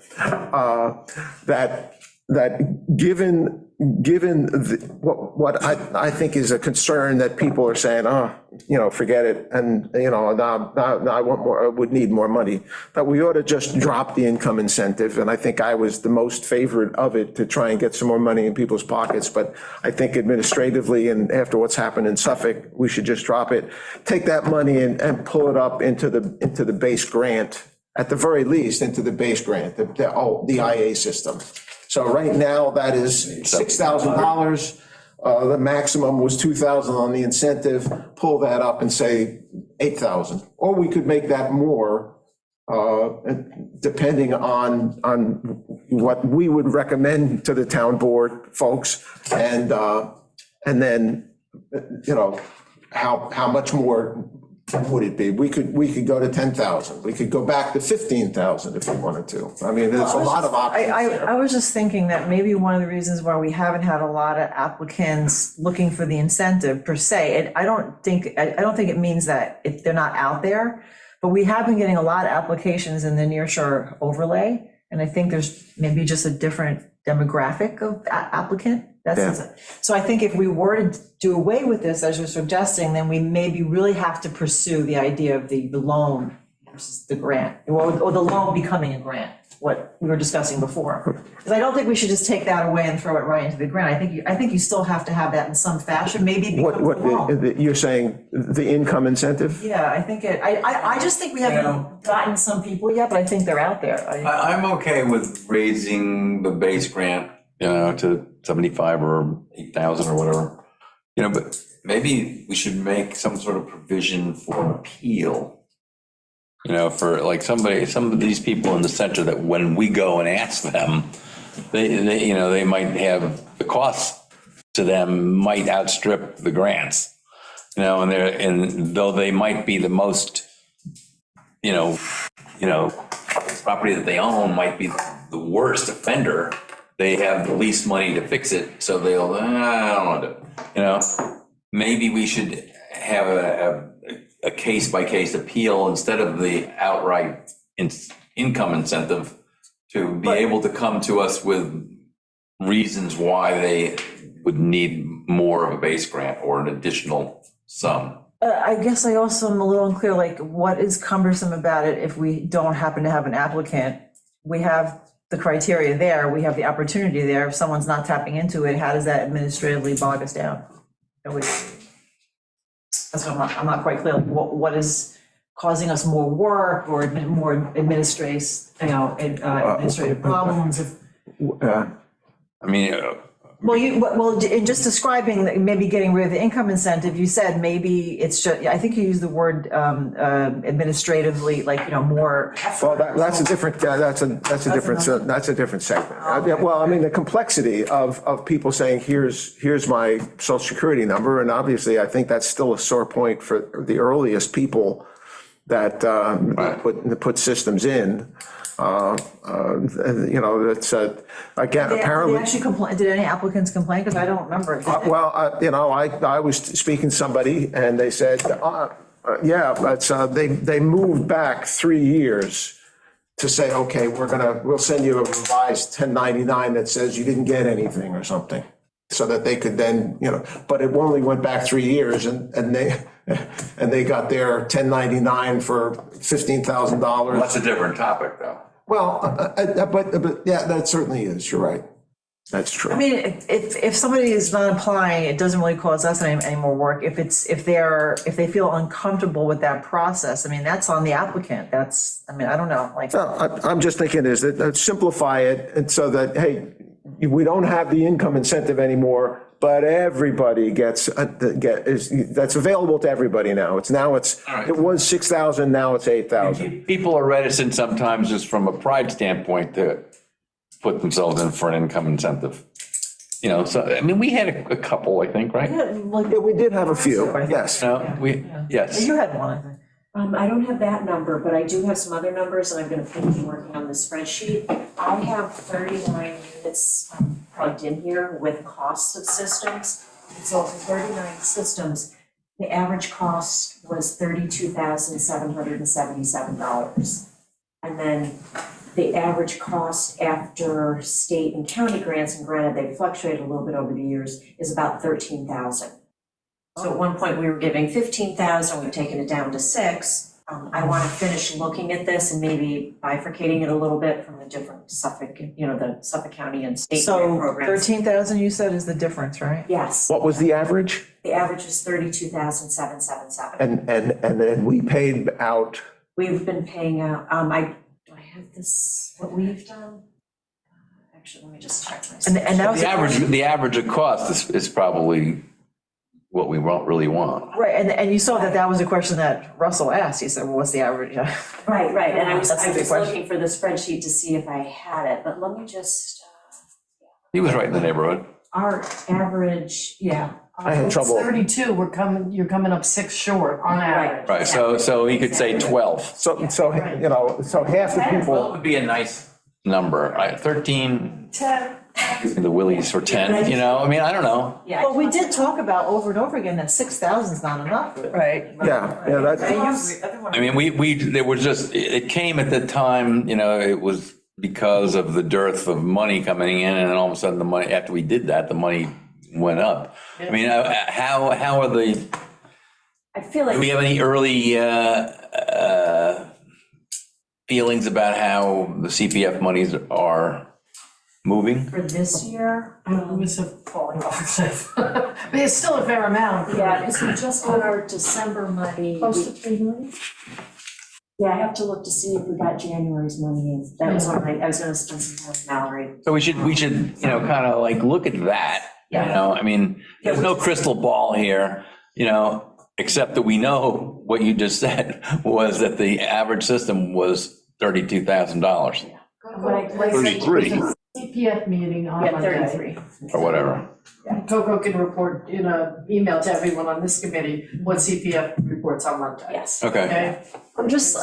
that given what I think is a concern that people are saying, forget it, and, now I want more, I would need more money, that we ought to just drop the income incentive, and I think I was the most favorite of it to try and get some more money in people's pockets, but I think administratively and after what's happened in Suffolk, we should just drop it, take that money and pull it up into the base grant, at the very least, into the base grant, the IA system. So right now, that is $6,000. The maximum was $2,000 on the incentive. Pull that up and say $8,000. Or we could make that more, depending on what we would recommend to the town board folks. And then, how much more would it be? We could go to 10,000. We could go back to 15,000 if we wanted to. I mean, there's a lot of options there. I was just thinking that maybe one of the reasons why we haven't had a lot of applicants looking for the incentive per se, and I don't think it means that if they're not out there, but we have been getting a lot of applications in the nearshore overlay, and I think there's maybe just a different demographic of applicant. So I think if we were to do away with this, as you're suggesting, then we maybe really have to pursue the idea of the loan versus the grant, or the loan becoming a grant, what we were discussing before. Because I don't think we should just take that away and throw it right into the grant. I think you still have to have that in some fashion, maybe it becomes a loan. You're saying the income incentive? Yeah, I think I just think we haven't gotten some people yet, but I think they're out there. I'm okay with raising the base grant, to 75 or 8,000 or whatever, but maybe we should make some sort of provision for appeal, for like some of these people in the center that when we go and ask them, they might have the costs to them might outstrip the grants, and though they might be the most, property that they own might be the worst offender. They have the least money to fix it, so they'll, I don't want to do it. Maybe we should have a case-by-case appeal instead of the outright income incentive to be able to come to us with reasons why they would need more of a base grant or an additional sum. I guess I also am a little unclear, like what is cumbersome about it if we don't happen to have an applicant? We have the criteria there, we have the opportunity there. If someone's not tapping into it, how does that administratively bog us down? That's what I'm not quite clear. Like, what is causing us more work or more administrative problems? In just describing maybe getting rid of the income incentive, you said maybe it's just, I think you used the word administratively, more. Well, that's a different segment. Well, I mean, the complexity of people saying, here's my social security number, and obviously I think that's still a sore point for the earliest people that put systems in. That's again, apparently. Did any applicants complain? Because I don't remember. I was speaking to somebody and they said, they moved back 3 years to say, okay, we'll send you a revised 1099 that says you didn't get anything or something. So that they could then, but it only went back 3 years and they got their 1099 for $15,000. That's a different topic, though. Well, but yeah, that certainly is, you're right. That's true. I mean, if somebody is not applying, it doesn't really cause us any more work. If they feel uncomfortable with that process, I mean, that's on the applicant. I don't know, like. No, I'm just thinking is that simplify it and so that, hey, we don't have the income incentive anymore, but everybody that's available to everybody now. It was 6,000, now it's 8,000. People are reticent sometimes just from a pride standpoint to put themselves in for an income incentive. So, I mean, we had a couple, I think, right? Yeah, we did have a few, yes. Yes. You had one, I think. I don't have that number, but I do have some other numbers, and I'm gonna finish working on the spreadsheet. I have 39 units plugged in here with costs of systems. So for 39 systems, the average cost was $32,777. And then the average cost after state and county grants, and granted, they've fluctuated a little bit over the years, is about 13,000. So at one point, we were giving 15,000, we've taken it down to 6. I want to finish looking at this and maybe bifurcating it a little bit from the different Suffolk, the Suffolk County and state grant So programs. 13,000 you said is the difference, right? Yes, What was the average? the average was 32,777. And then we paid out, We've been paying out, do I have this, what we've done? Actually, let me just check my. And that was. The average of cost is probably what we won't really want. Right, and you saw that was a question that Russell asked. He said, well, what's the average? Right, and I was That's the big question. looking for the spreadsheet to see if I had it, but let me just, He was right in the neighborhood. our average, yeah. I had trouble. 32, you're coming up 6 short on average. Right, so he could say 12. so half the Well, it people, would be a nice number, right? 13, 10. the Willies for 10, I mean, I don't know. Yeah. Well, we did talk about over and over again that 6,000 is not enough. Right. I mean, there was just, it came at the time, it was because of the dearth of money coming in, and then all of a sudden the money, after we did that, the money went up. I mean, how are I feel do we like, have any early feelings about how the CPF monies are moving? for this year, It was falling off the cliff. But it's still a fair amount. yeah, because we just got our December money. Close to 3 million? Yeah, I have to look to see if we got January's money in. That was what I was gonna spend some time with Mallory. So we should, kind of like look at that, I mean, there's no crystal ball here, except that we know what you just said was that the average system was $32,000 33. CPF meeting on Yeah, Monday. 33. or whatever. Coco can report in an email to everyone on this committee what CPF reports on Monday. Yes. Okay. Okay? I'm just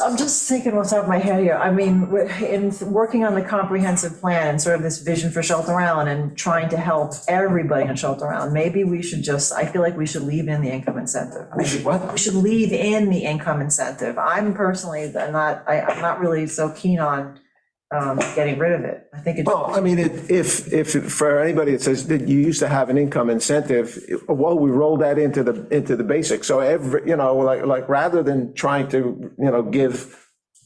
thinking what's off my head here. I mean, in working on the comprehensive plan and sort of this vision for Shelter Island and trying to help everybody on Shelter Island, maybe we should I feel like we should leave in the income incentive. we should what? We should leave in the income incentive. I'm personally I'm not really so keen on getting rid of it. I think it's. Well, I mean, if for anybody that says that you used to have an income incentive, well, we rolled that into the basic. So like rather than trying to, give.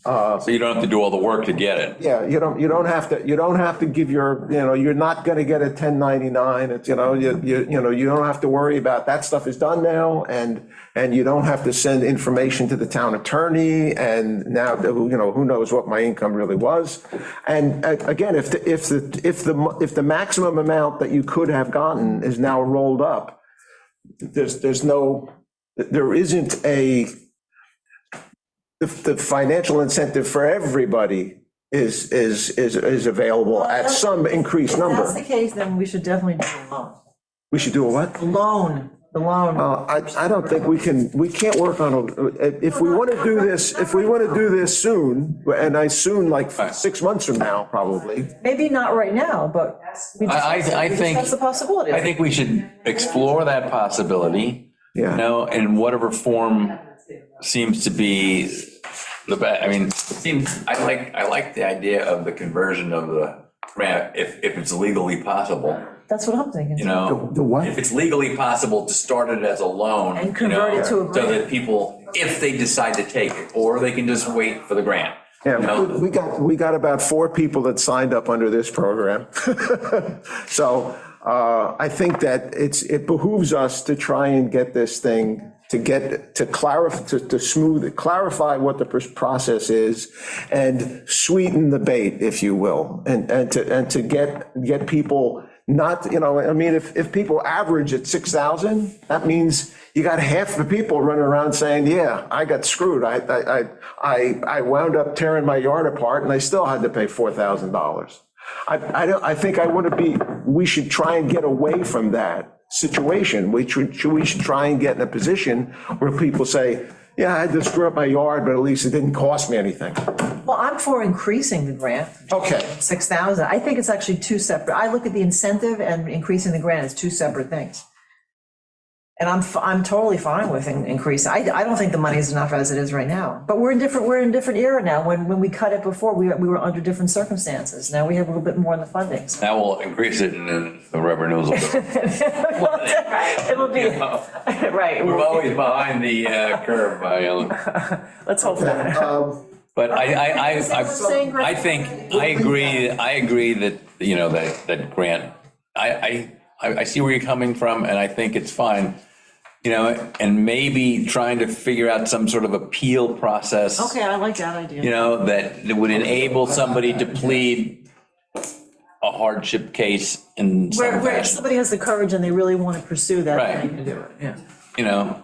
So you don't have to do all the work to get it. Yeah, you don't have to give you're not going to get a 1099. It's, you don't have to worry about that stuff is done now. And you don't have to send information to the town attorney. And now, who knows what my income really was. And again, if the maximum amount that you could have gotten is now rolled up, there isn't the financial incentive for everybody is available at some increased If that's the number. case, then we should definitely do a loan. We should do a what? The loan. I don't think we can't work on, if we want to do this soon, and like 6 months from now, probably. Maybe not right now, but we I think- that's the possibility. I think we should explore that possibility, Yeah. in whatever form seems to be I mean, it seems, I like the idea of the conversion of the grant if it's legally possible, That's what I'm thinking. you know? The what? If it's legally possible to start it as a loan. And you convert know, it to a So grant. that people, if they decide to take it, or they can just wait for the grant. you Yeah, know? we got about 4 people that signed up under this program. So I think that it behooves us to try and get this thing, to clarify what the process is and sweeten the bait, if you will, and to get people not, you know, I mean, if people average at 6,000, that means you got half the people running around saying, yeah, I got screwed. I wound up tearing my yard apart and I still had to pay $4,000. I think we should try and get away from that situation. We should try and get in a position where people say, yeah, I had to screw up my yard, but at least it didn't cost me anything. Well, I'm for increasing the grant. Okay. 6,000. I think it's actually two separate. I look at the incentive and increasing the grant as two separate things. And I'm totally fine with increasing. I don't think the money is enough as it is right now. But we're in different era now. When we cut it before, we were under different circumstances. Now we have a little bit more in the fundings. Now we'll increase it and then the revenues will go. It will be, right. We're always behind the curve, Let's hope that. But I saying, Greg? I agree that, you know, that grant, I see where you're coming from and I think it's fine, you know, and maybe trying to figure out some sort of appeal process. Okay, I like that idea. You know, that would enable somebody to plead a hardship case in some Where if fashion, somebody has the courage and they really want to pursue that, Right. they can do it, yeah. you know?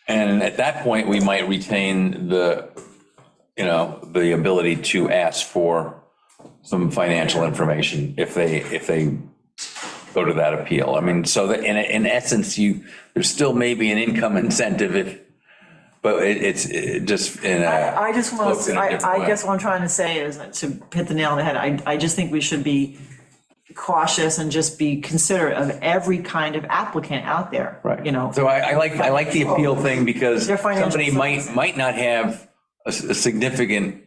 And at that point, we might retain the, you know, the ability to ask for some financial information if they go to that appeal. I mean, so that in essence, there's still maybe an income incentive but it's just in a. I just want looked in to, a different I way. guess what I'm trying to say is to hit the nail on the head. I just think we should be cautious and just be considerate of every kind of applicant out there. Right. You know. So I like the appeal thing because Their financial somebody might not have a significant,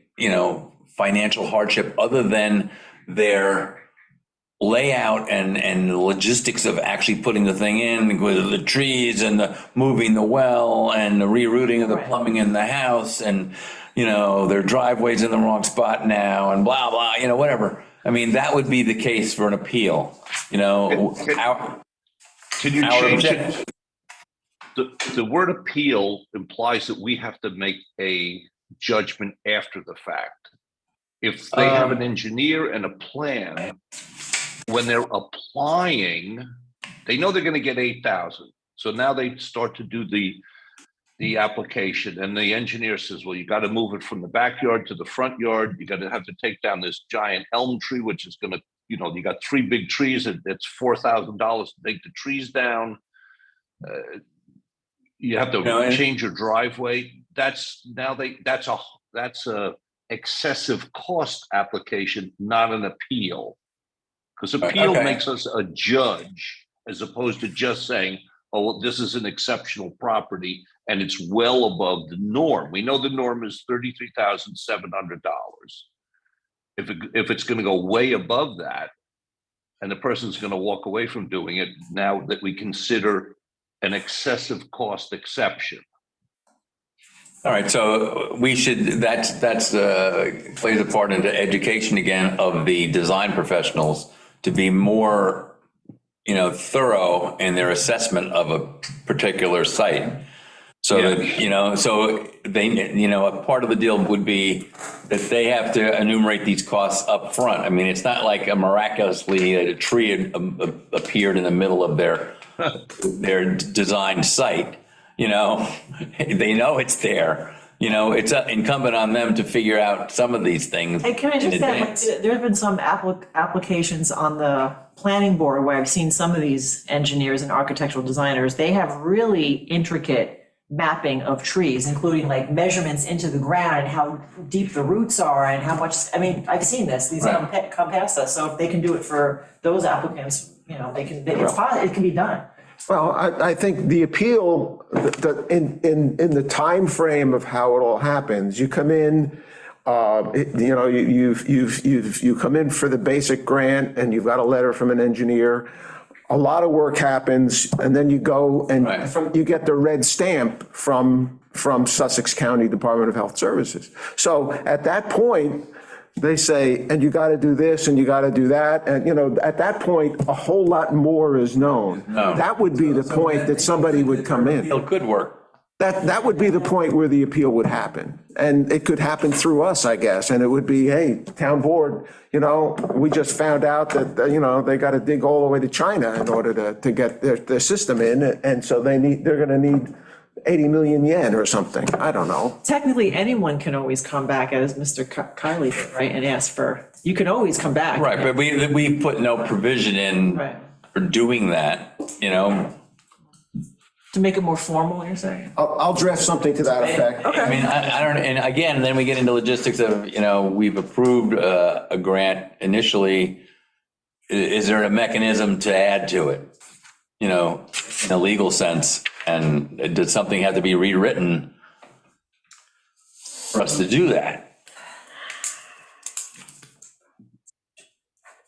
financial hardship other than their layout and logistics of actually putting the thing in with the trees and the moving the well and the rerouting of the plumbing in the house and, their driveway's in the wrong spot now and blah, blah, whatever. I mean, that would be the case for an appeal, Can you change it? The word appeal implies that we have to make a judgment after the fact. If they have an engineer and a plan, when they're applying, they know they're going to get 8,000. So now they start to do the application, and the engineer says, well, you got to move it from the backyard to the front yard. You got to have to take down this giant elm tree, which is going to, you got 3 big trees, and it's $4,000 to take the trees down. You have to change your driveway. That's a excessive cost application, not an appeal. Because appeal makes us a judge as opposed to just saying, oh, well, this is an exceptional property and it's well above the norm. We know the norm is $33,700. If it's going to go way above that and the person's going to walk away from doing it, now that we consider an excessive cost exception. All right, so we should, that's plays a part into education again of the design professionals to be more, thorough in their assessment of a particular site. So that, so they, a part of the deal would be that they have to enumerate these costs up front. I mean, it's not like miraculously a tree appeared in the middle of their designed site. They know it's there. It's incumbent on them to figure out some of these things. Hey, can I just add, there have been some applications on the planning board where I've seen some of these engineers and architectural designers, they have really intricate mapping of trees, including like measurements into the ground and how deep the roots are and how much, I've seen this, these come past us. So if they can do it for those applicants, it can be done. Well, I think the appeal, in the timeframe of how it all happens, you come in, you know, you come in for the basic grant and you've got a letter from an engineer. A lot of work happens and then you go and you get the red stamp from Sussex County Department of Health Services. So at that point, they say, and you got to do this and you got to do that. And, you know, at that point, a whole lot more is known. That would be the point that somebody would come in. It could work. That would be the point where the appeal would happen. And it could happen through us, I guess. And it would be, hey, town board, you know, we just found out that, you know, they got to dig all the way to China in order to get their system in. And so they're going to need 80 million yen or something. I don't know. Technically, anyone can always come back, as Mr. Kiley did, right, and ask for, you can always come back. Right, but we put no provision in Right. for doing that, you know? To make it more formal, you're saying? I'll draft something to that effect. I mean, I don't, and again, then we get into logistics of, you know, we've approved a grant initially. Is there a mechanism to add to it? You know, in a legal sense, and does something have to be rewritten for us to do that?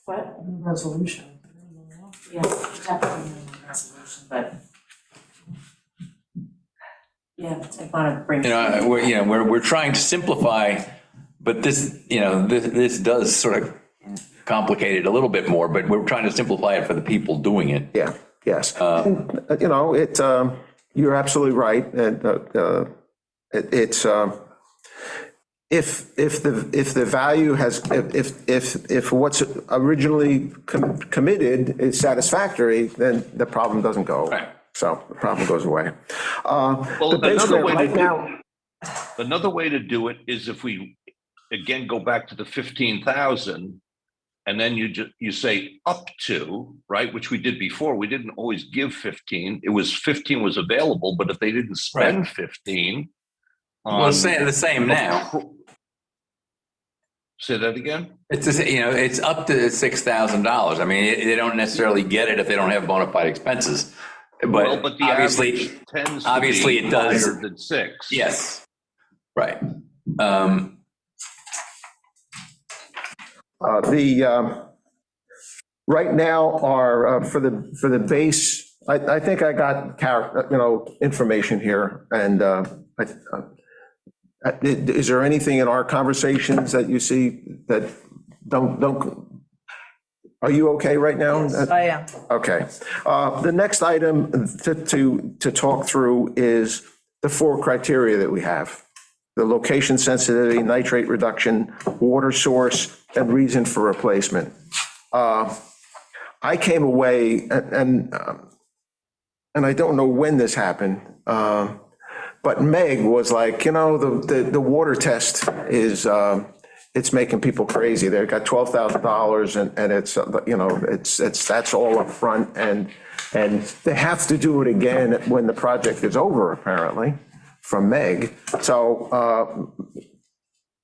What? Resolution. Yeah, definitely a resolution, but. Yeah, I want to bring. You know, we're trying to simplify, but this, you know, this does sort of complicate it a little bit more, but we're trying to simplify it for the people doing it. Yeah, yes. You know, you're absolutely right. And it's, if the value has, if what's originally committed is satisfactory, then the problem doesn't go away. Right. So the problem goes away. Well, The base another grant way right now. Another way to do it is if we, again, go back to the 15,000, and then you say up to, right, which we did before. We didn't always give 15. It was 15 was available, but if they didn't spend 15. Well, it's saying the same now. Say that again? It's, you know, it's up to $6,000. I mean, they don't necessarily get it if they don't have bona fide expenses. Well, But the obviously, average tends to obviously be it does. higher than 6. Yes, right. Right now are for the base, I think I got information here, and is there anything in our conversations that you see that don't, are you okay right now? Yes, I am. Okay. The next item to talk through is the 4 criteria that we have: the location sensitivity, nitrate reduction, water source, and reason for replacement. I came away, and I don't know when this happened, but Meg was like, you know, the water test is, it's making people crazy. They've got $12,000 and it's, you know, that's all up front, and they have to do it again when the project is over, apparently, from Meg. So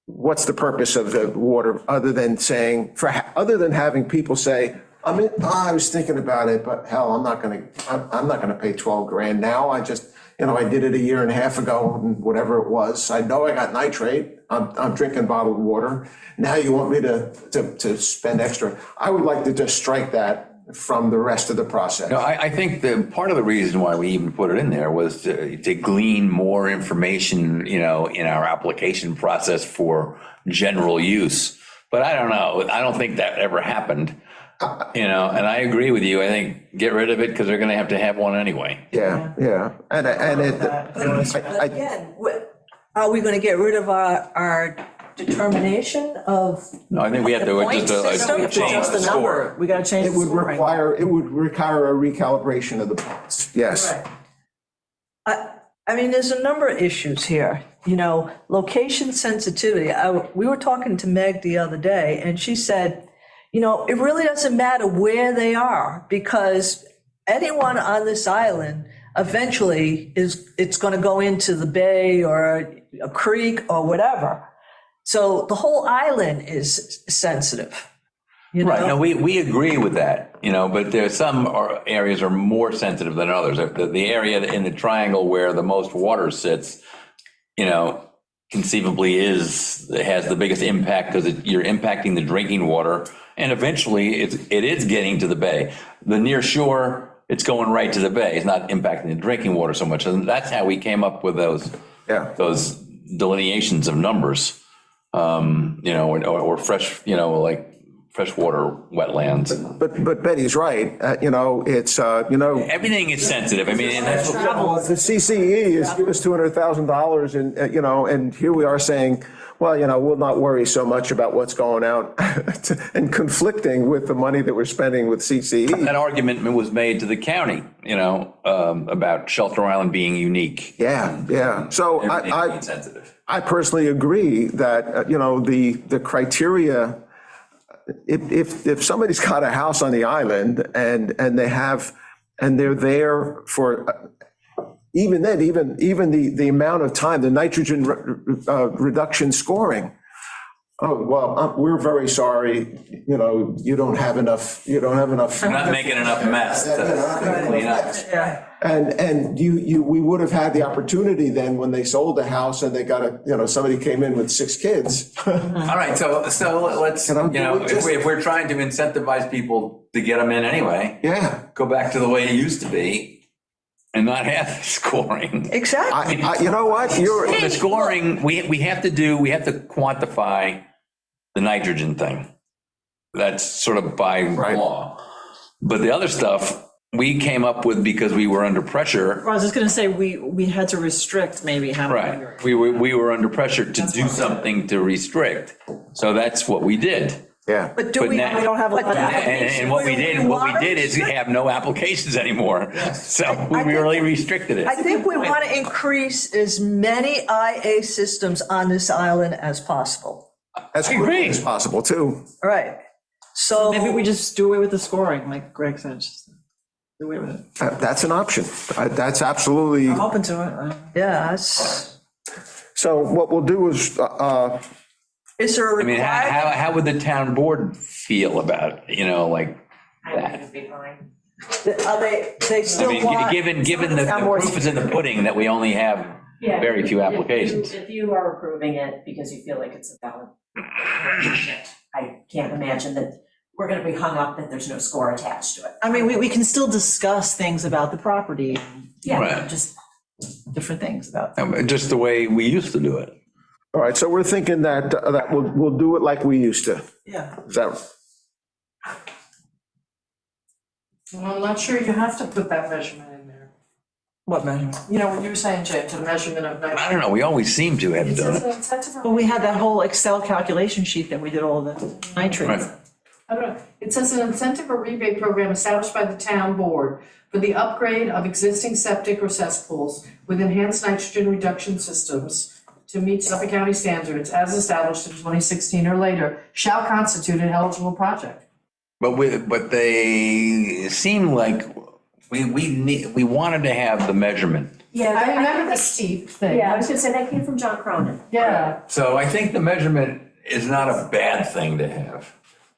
what's the purpose of the water, other than saying, other than having people say, I was thinking about it, but hell, I'm not gonna pay 12 grand now. I just, you know, I did it a year and a half ago, and whatever it was. I know I got nitrate. I'm drinking bottled water. Now you want me to spend extra? I would like to just strike that from the rest of the process. No, I think the part of the reason why we even put it in there was to glean more information, you know, in our application process for general use. But I don't know. I don't think that ever happened. You know, and I agree with you. I think get rid of it because they're going to have one anyway. Yeah, and Again, are we going to get rid of our determination of? No, I think we have to Point just system? change Just the the number, score. we gotta change it the would scoring. require a recalibration of the points. Yes. I mean, there's a number of issues here, you know, location sensitivity. We were talking to Meg the other day, and she said, you know, it really doesn't matter where they are, because anyone on this island eventually it's going to go into the bay or a creek or whatever. So the whole island is sensitive. you know? Right, no, we agree with that, but there's areas are more sensitive than others. The area in the triangle where the most water sits, conceivably has the biggest impact because you're impacting the drinking water, and eventually it is getting to the bay. The near shore, it's going right to the bay. It's not impacting the drinking water so much, and that's how we came up with those delineations of numbers, or fresh, like freshwater wetlands. But Betty's right, it's, Everything is sensitive. I mean, and that's what. the CCE is give us $200,000 and, and here we are saying, well, we'll not worry so much about what's going out and conflicting with the money that we're spending with CCE. That argument was made to the county, about Shelter Island being unique. Yeah. So Everything being sensitive. I personally agree that, the criteria, if somebody's got a house on the island and they're there for, even then, even the amount of time, the nitrogen reduction scoring, oh, well, we're very sorry, you don't have enough. You're not making enough mess to clean up. And we would have had the opportunity then when they sold the house and they got somebody came in with 6 kids. All right, so let's, if we're trying to incentivize people to get them in anyway. Yeah. Go back to the way it used to be and not have the scoring. Exactly. You know what? The scoring, we have to quantify the nitrogen thing. That's sort of by law. But the other stuff, we came up with because we were under pressure. I was just gonna say, we had to restrict maybe how many. Right, we were under pressure to do something to restrict. So that's what we did. Yeah. But do But we? now- We don't have a lot of And what we did is have no applications anymore. So we really restricted it. I think we want to increase as many IA systems on this island as possible. As quickly as possible too. Right. So Maybe we just do away with the scoring, like Greg said, just do away with it. That's an option. That's absolutely. I'm open to it. yeah, that's, So what we'll do is, is there a I mean, requirement? how would the town board feel about, like I think that? it'd be fine. Are they I still mean, want? given the Town boards- proof is in the pudding that we only have Yeah, very few if you- applications. If you are approving it because you feel like it's a valid, I can't imagine that we're gonna be hung up that there's no score attached to it. I mean, we can still discuss things about the property, Yeah, Right. just different things about. Just the way we used to do it. all right, so we're thinking that we'll do it like we used to. Yeah. Is that, Well, I'm not sure you have to put that measurement in there. What measurement? What you were saying, James, a measurement of I nitrogen. don't know, we always seem to have done it. Well, we had that whole Excel calculation sheet that we did all the nitrates. Right. I don't know. It says an incentive or rebate program established by the town board for the upgrade of existing septic or cesspools with enhanced nitrogen reduction systems to meet Suffolk County standards as established in 2016 or later shall constitute an eligible project. But they seem like we wanted to have the measurement. Yeah, I remember the steep thing. Yeah, I was gonna say, that came from John Cronin. Yeah, So I think the measurement is not a bad thing to have.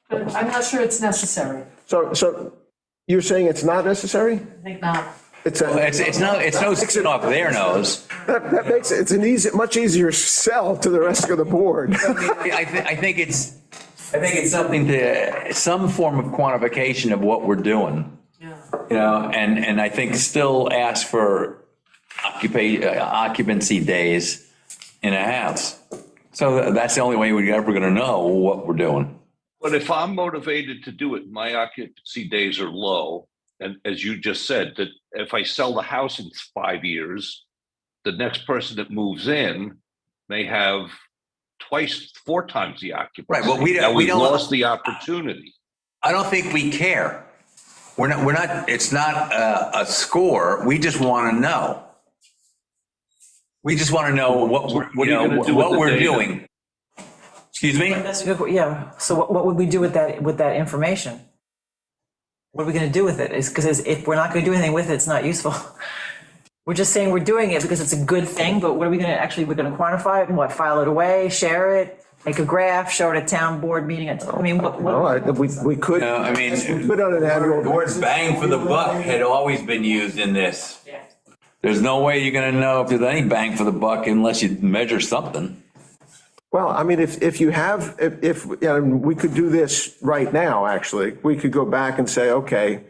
but I'm not sure it's necessary. so you're saying it's not necessary? I think not. It's No skin off their nose. that makes it's much easier sell to the rest of the board. I think it's something some form of quantification of what we're doing. Yeah. And I think still ask for occupancy days in a house. So that's the only way we're ever gonna know what we're doing. But if I'm motivated to do it, my occupancy days are low. And as you just said, that if I sell the house in 5 years, the next person that moves in may have 4 times the occupancy. Right, well, we Now, we've don't- lost the opportunity. I don't think we care. We're not, it's not a score. We just want to know. We just want to know what we're, What are you gonna do with what the we're data? doing. Excuse me? That's a good, yeah, so what would we do with that information? What are we gonna do with it? Because if we're not gonna do anything with it, it's not useful. We're just saying we're doing it because it's a good thing, but what are we gonna, we're gonna quantify it and what, file it away, share it? Make a graph, show it at town board meeting, I mean, what? No, we could. No, I mean, We could on an annual. the word bang for the buck had always been used in this. There's no way you're gonna know if there's any bang for the buck unless you measure something. Well, I mean, if you have, if, we could do this right now, actually. We could go back and say, okay,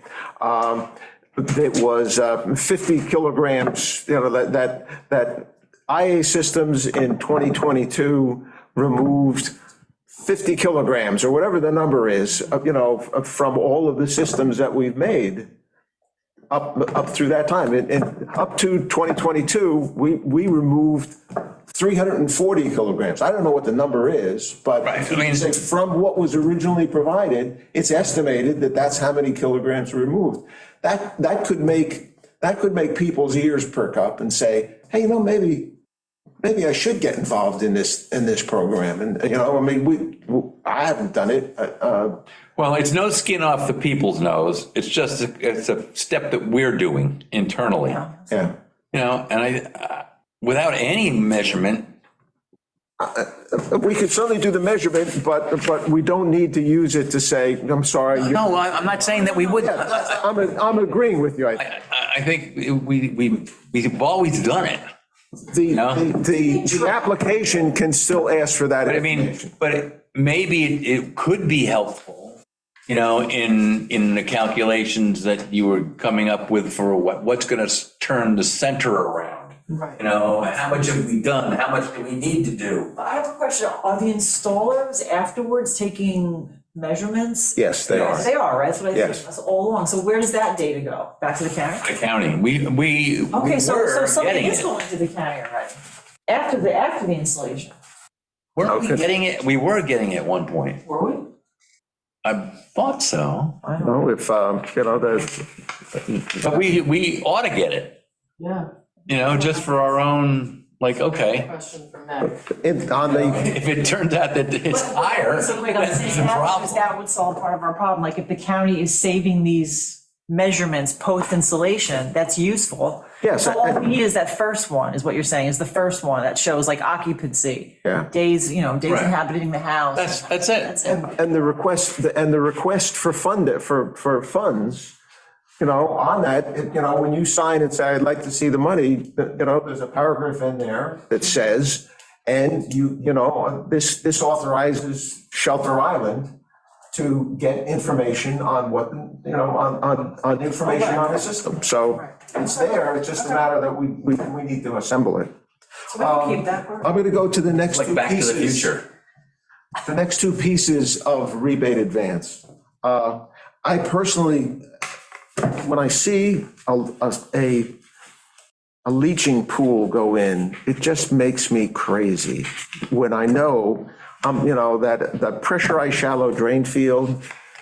it was 50 kilograms, that IA Systems in 2022 removed 50 kilograms, or whatever the number is, from all of the systems that we've made up through that time. And up to 2022, we removed 340 kilograms. I don't know what the number is, but Right, I mean- from what was originally provided, it's estimated that that's how many kilograms removed. That could make people's ears perk up and say, hey, maybe I should get involved in this program. And, I mean, I haven't done it. Well, it's no skin off the people's nose. It's just, it's a step that we're doing internally. Yeah. And without any measurement, We could certainly do the measurement, but we don't need to use it to say, I'm sorry. no, I'm not saying that we would. I'm agreeing with you. I think we've always done it. The application can still ask for that But I mean, information. maybe it could be helpful, in the calculations that you were coming up with for what's going to turn the center around. Right. How much have we done? How much do we need to do? I have a question, are the installers afterwards taking measurements? Yes, they are. They are, right? That's what I think, Yes. that's all along. So where does that data go? Back to the county? Accounting, we Okay, so were something getting is it. going to the county already, after the installation, Weren't we getting it? We were getting it at one point. were we? I thought so, No, if, there's, but we ought to get it, Yeah. just for our own, okay, Question for Meg. on the, if it turns out that it's higher, So wait, I'm that's saying the that problem. because that would solve part of our problem, like if the county is saving these measurements post-installation, that's useful. Yes, So all and- we need is that first one, is what you're saying, is the first one that shows like occupancy. Yeah. Days, days Right. inhabiting the house. That's it. That's it. and the request for funds, on that, when you sign and say, I'd like to see the money, there's a paragraph in there that says, and this authorizes Shelter Island to get information on what, on information on the system. So it's there, it's just a matter that we need to assemble it. So we can keep that part. I'm going to go to the next two Like Back to the pieces. Future. The next two pieces of rebate advance. I personally, when I see a leaching pool go in, it just makes me crazy when I know, that the pressurized shallow drain field,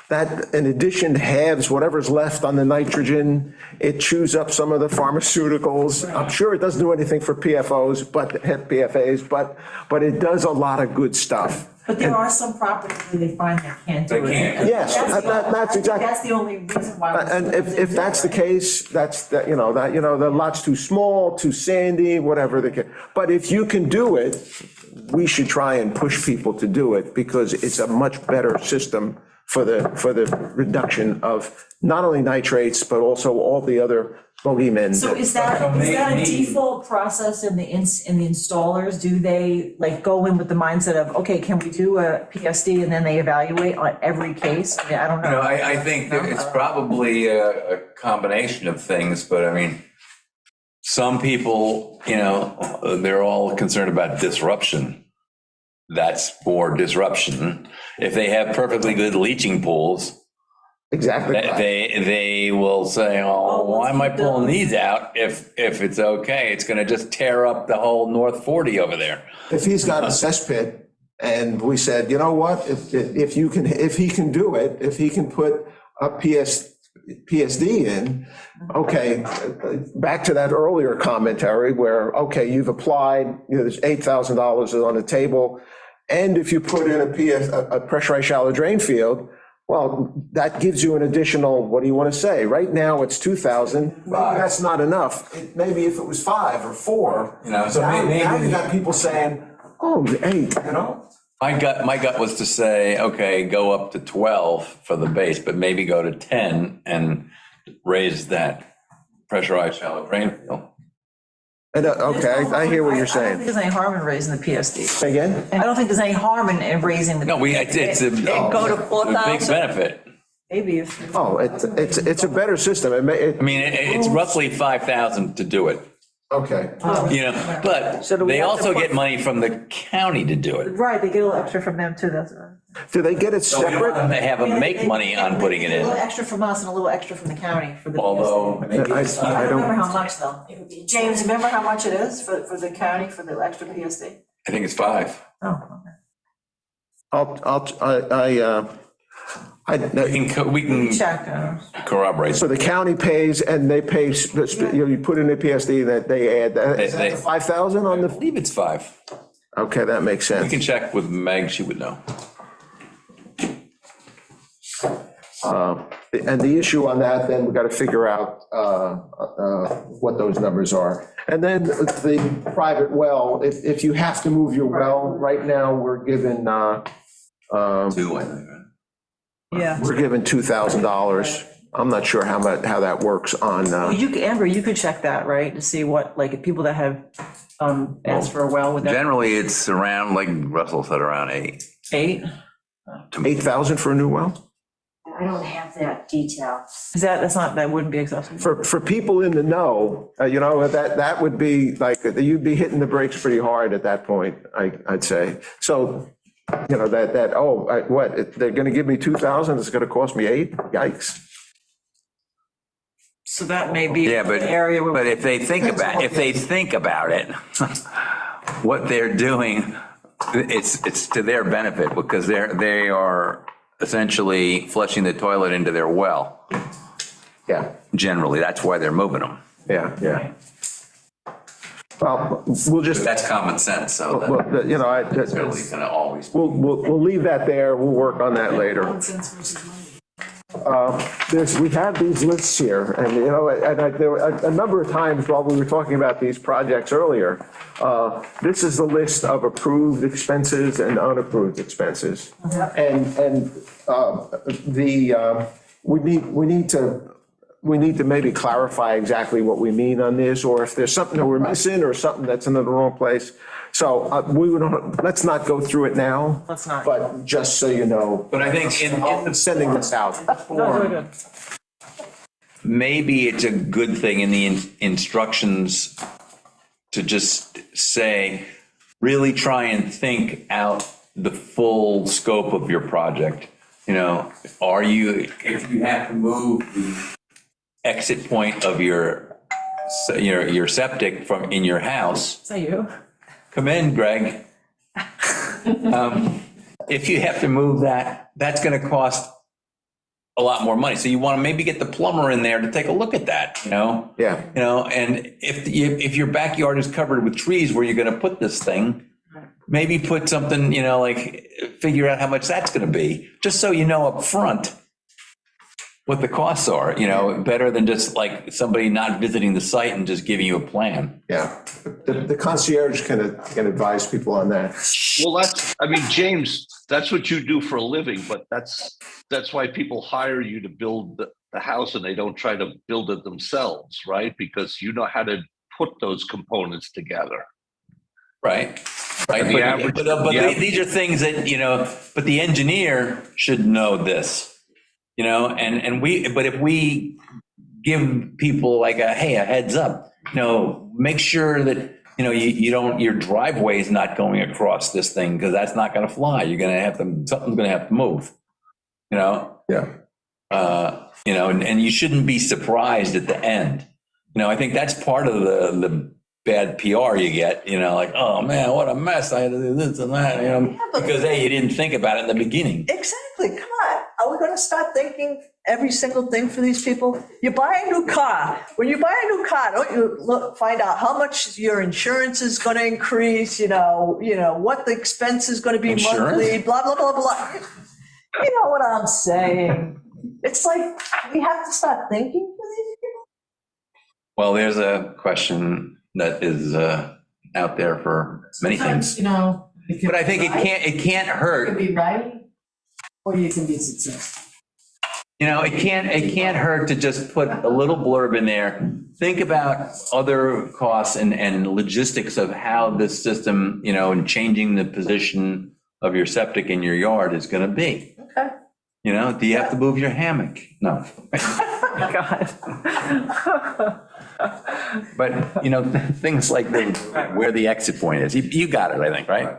that in addition halves whatever's left on the nitrogen, it chews up some of the pharmaceuticals. I'm sure it doesn't do anything for PFAs, but it does a lot of good stuff. But there are some properties where they find they can't do it. They can't. Yes, that's exactly. That's the only reason why. And if that's the case, the lot's too small, too sandy, whatever the case. But if you can do it, we should try and push people to do it because it's a much better system for the reduction of not only nitrates, but also all the other bogeymen. So is that a default process in the installers? Do they go in with the mindset of, okay, can we do a PSD and then they evaluate on every case? I mean, I don't know. I think that it's probably a combination of things, but I mean, some people, they're all concerned about disruption. That's for disruption. If they have perfectly good leaching pools, Exactly. they will say, oh, why am I pulling these out if it's okay? It's going to just tear up the whole North 40 over there. If he's got a cesspit and we said, you know what, if he can do it, if he can put a PSD in, okay, back to that earlier commentary where, okay, you've applied, there's $8,000 on the table. And if you put in a pressurized shallow drain field, well, that gives you an additional, what do you want to say? Right now, it's 2,000. Maybe that's not enough. Maybe if it was 5 or 4. So Now maybe you got people saying, oh, hey, My gut was to say, okay, go up to 12 for the base, but maybe go to 10 and raise that pressurized shallow drain field. And, okay, I hear what you're I don't think saying. there's any harm in raising the PSD. Say again? I don't think there's any harm in raising the. No, it's a go to a big 4,000? benefit. Maybe if. Oh, it's a better system. I mean, it's roughly 5,000 to do it, Okay. you know, but So do we they have to also put- get money from the county to do it. Right, they get a little extra from them too, that's right. Do they get it So we don't separate? want to have them make money on putting it A little in, extra from us and a little extra from the county for the. although maybe I it's I not. don't remember don't, how much though. James, remember how much it is for the county for the extra PSD? I think it's 5. Oh, We can check. corroborate. so the county pays and they pay, you put in the PSD that they add, is They- that 5,000 on I the, believe it's 5. okay, that makes We sense. can check with Meg, she would know. And the issue on that, then we've got to figure out what those numbers are. And then the private well, if you have to move your well, right now, we're given, 2, I think, right? Yeah. we're given $2,000. I'm not sure how that works on, Well, Amber, you could check that, right, to see what, like, if people that have asked for a well with that Generally, it's around, like Russell said, around 8. 8? 8,000 for a new well? I don't have that detail. Is that wouldn't be accessible? For people in the know, that would be like, you'd be hitting the brakes pretty hard at that point, I'd say. So, what, they're going to give me 2,000, it's going to cost me 8? Yikes. So that may be Yeah, an area where. but if they think about it, what they're doing, it's to their benefit because they are essentially flushing the toilet into their well. Yeah, Generally, that's why they're moving them. yeah. Well, we'll just, That's common sense, so well, that's that's really gonna always. we'll leave that there, we'll work on that later. We have these lists here, and, there were a number of times while we were talking about these projects earlier, this is the list of approved expenses and unapproved expenses. And we need to maybe clarify exactly what we mean on this, or if there's something that we're missing or something that's in the wrong place. So let's not go through it now. Let's not. But just so you know. But I think in Sending this out. No, very good. maybe it's a good thing in the instructions to just say, really try and think out the full scope of your project. If you have to move the exit point of your septic from in your house, Is that you? come in, Greg. If you have to move that, that's going to cost a lot more money. So you want to maybe get the plumber in there to take a look at that, Yeah. And if your backyard is covered with trees where you're going to put this thing, maybe put something, like figure out how much that's going to be, just so you know up front what the costs are, better than just like somebody not visiting the site and just giving you a plan. Yeah, the concierge can advise people on that. Well, James, that's what you do for a living, but that's why people hire you to build the house and they don't try to build it themselves, right? Because you know how to put those components together. Right. The average- But these are things that, but the engineer should know this, but if we give people like a heads up, make sure that, your driveway is not going across this thing because that's not going to fly. Something's going to have to move, Yeah. and you shouldn't be surprised at the end. I think that's part of the bad PR you get, like, oh man, what a mess. I had to do this and that, because you didn't think about it in the beginning. Exactly, come on. Are we going to start thinking every single thing for these people? You buy a new car. When you buy a new car, don't you find out how much your insurance is going to increase, what the expense is going to be Insurance? monthly, blah, blah, blah, blah. You know what I'm saying? It's like, we have to start thinking for these people. Well, there's a question that is out there for many Sometimes, things. But I think it can't You hurt. can be right, or you can be successful. You know, it can't hurt to just put a little blurb in there. Think about other costs and logistics of how this system, you know, and changing the position of your septic in your yard is going to be. Okay. You know, do you have to move your hammock? No. God. But, you know, things like where the exit point is. You got it, I think, right?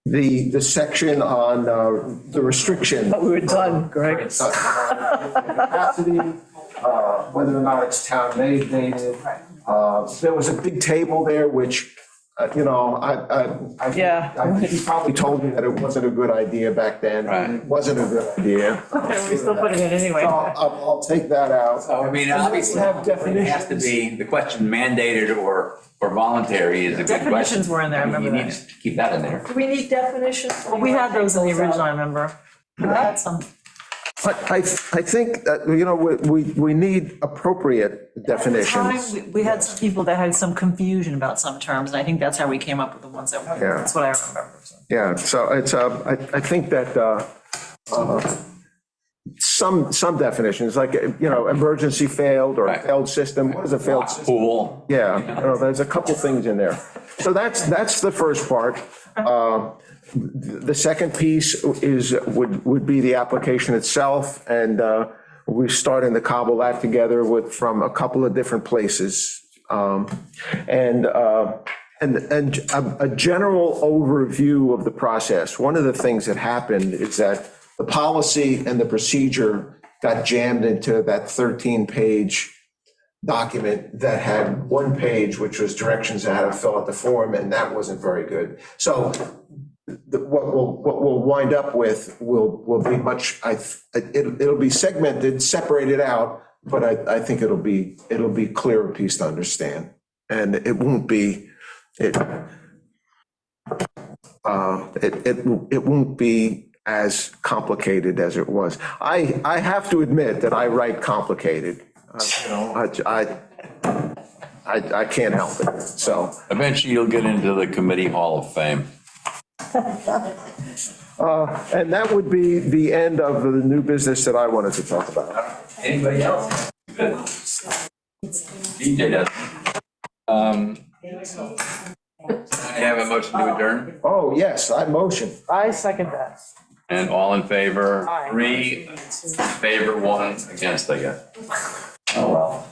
The section on the restriction. We were done, Greg. Capacity, whether or not it's town mandated. There was a big table there, which, I think he probably told me that it wasn't a good idea back then. Right. It wasn't a good idea. We're still putting it anyway. So I'll take that out. I mean, obviously, Have it has to definitions. be, the question mandated or voluntary is a good question. Definitions were in there, I remember You need that. to keep that in there. Do we need definitions? We had those in the original, I remember. We had some. But I think that, we need appropriate definitions. We had some people that had some confusion about some terms, and I think that's how we came up with the ones that, Yeah. that's what I remember. So. Yeah, so it's, I think that some definitions, like, emergency failed or Right. failed system, what is a failed system? Pool. Yeah, there's a couple things in there. So that's the first part. The second piece would be the application itself, and we're starting to cobble that together from a couple of different places. And a general overview of the process. One of the things that happened is that the policy and the procedure got jammed into that 13-page document that had one page, which was directions on how to fill out the form, and that wasn't very good. So what we'll wind up with will be much, it'll be segmented, separated out, but I think it'll be clearer piece to understand. And it won't be, it won't be as complicated as it was. I have to admit that I write complicated. I can't help it, so. Eventually you'll get into the committee hall of fame. And that would be the end of the new business that I wanted to talk about. Anybody else? Good. DJ does. I have a motion to adjourn, Oh, yes, I motion. I second that. and all in favor, Aye. 3, in favor, 1, against, I guess. Oh, well.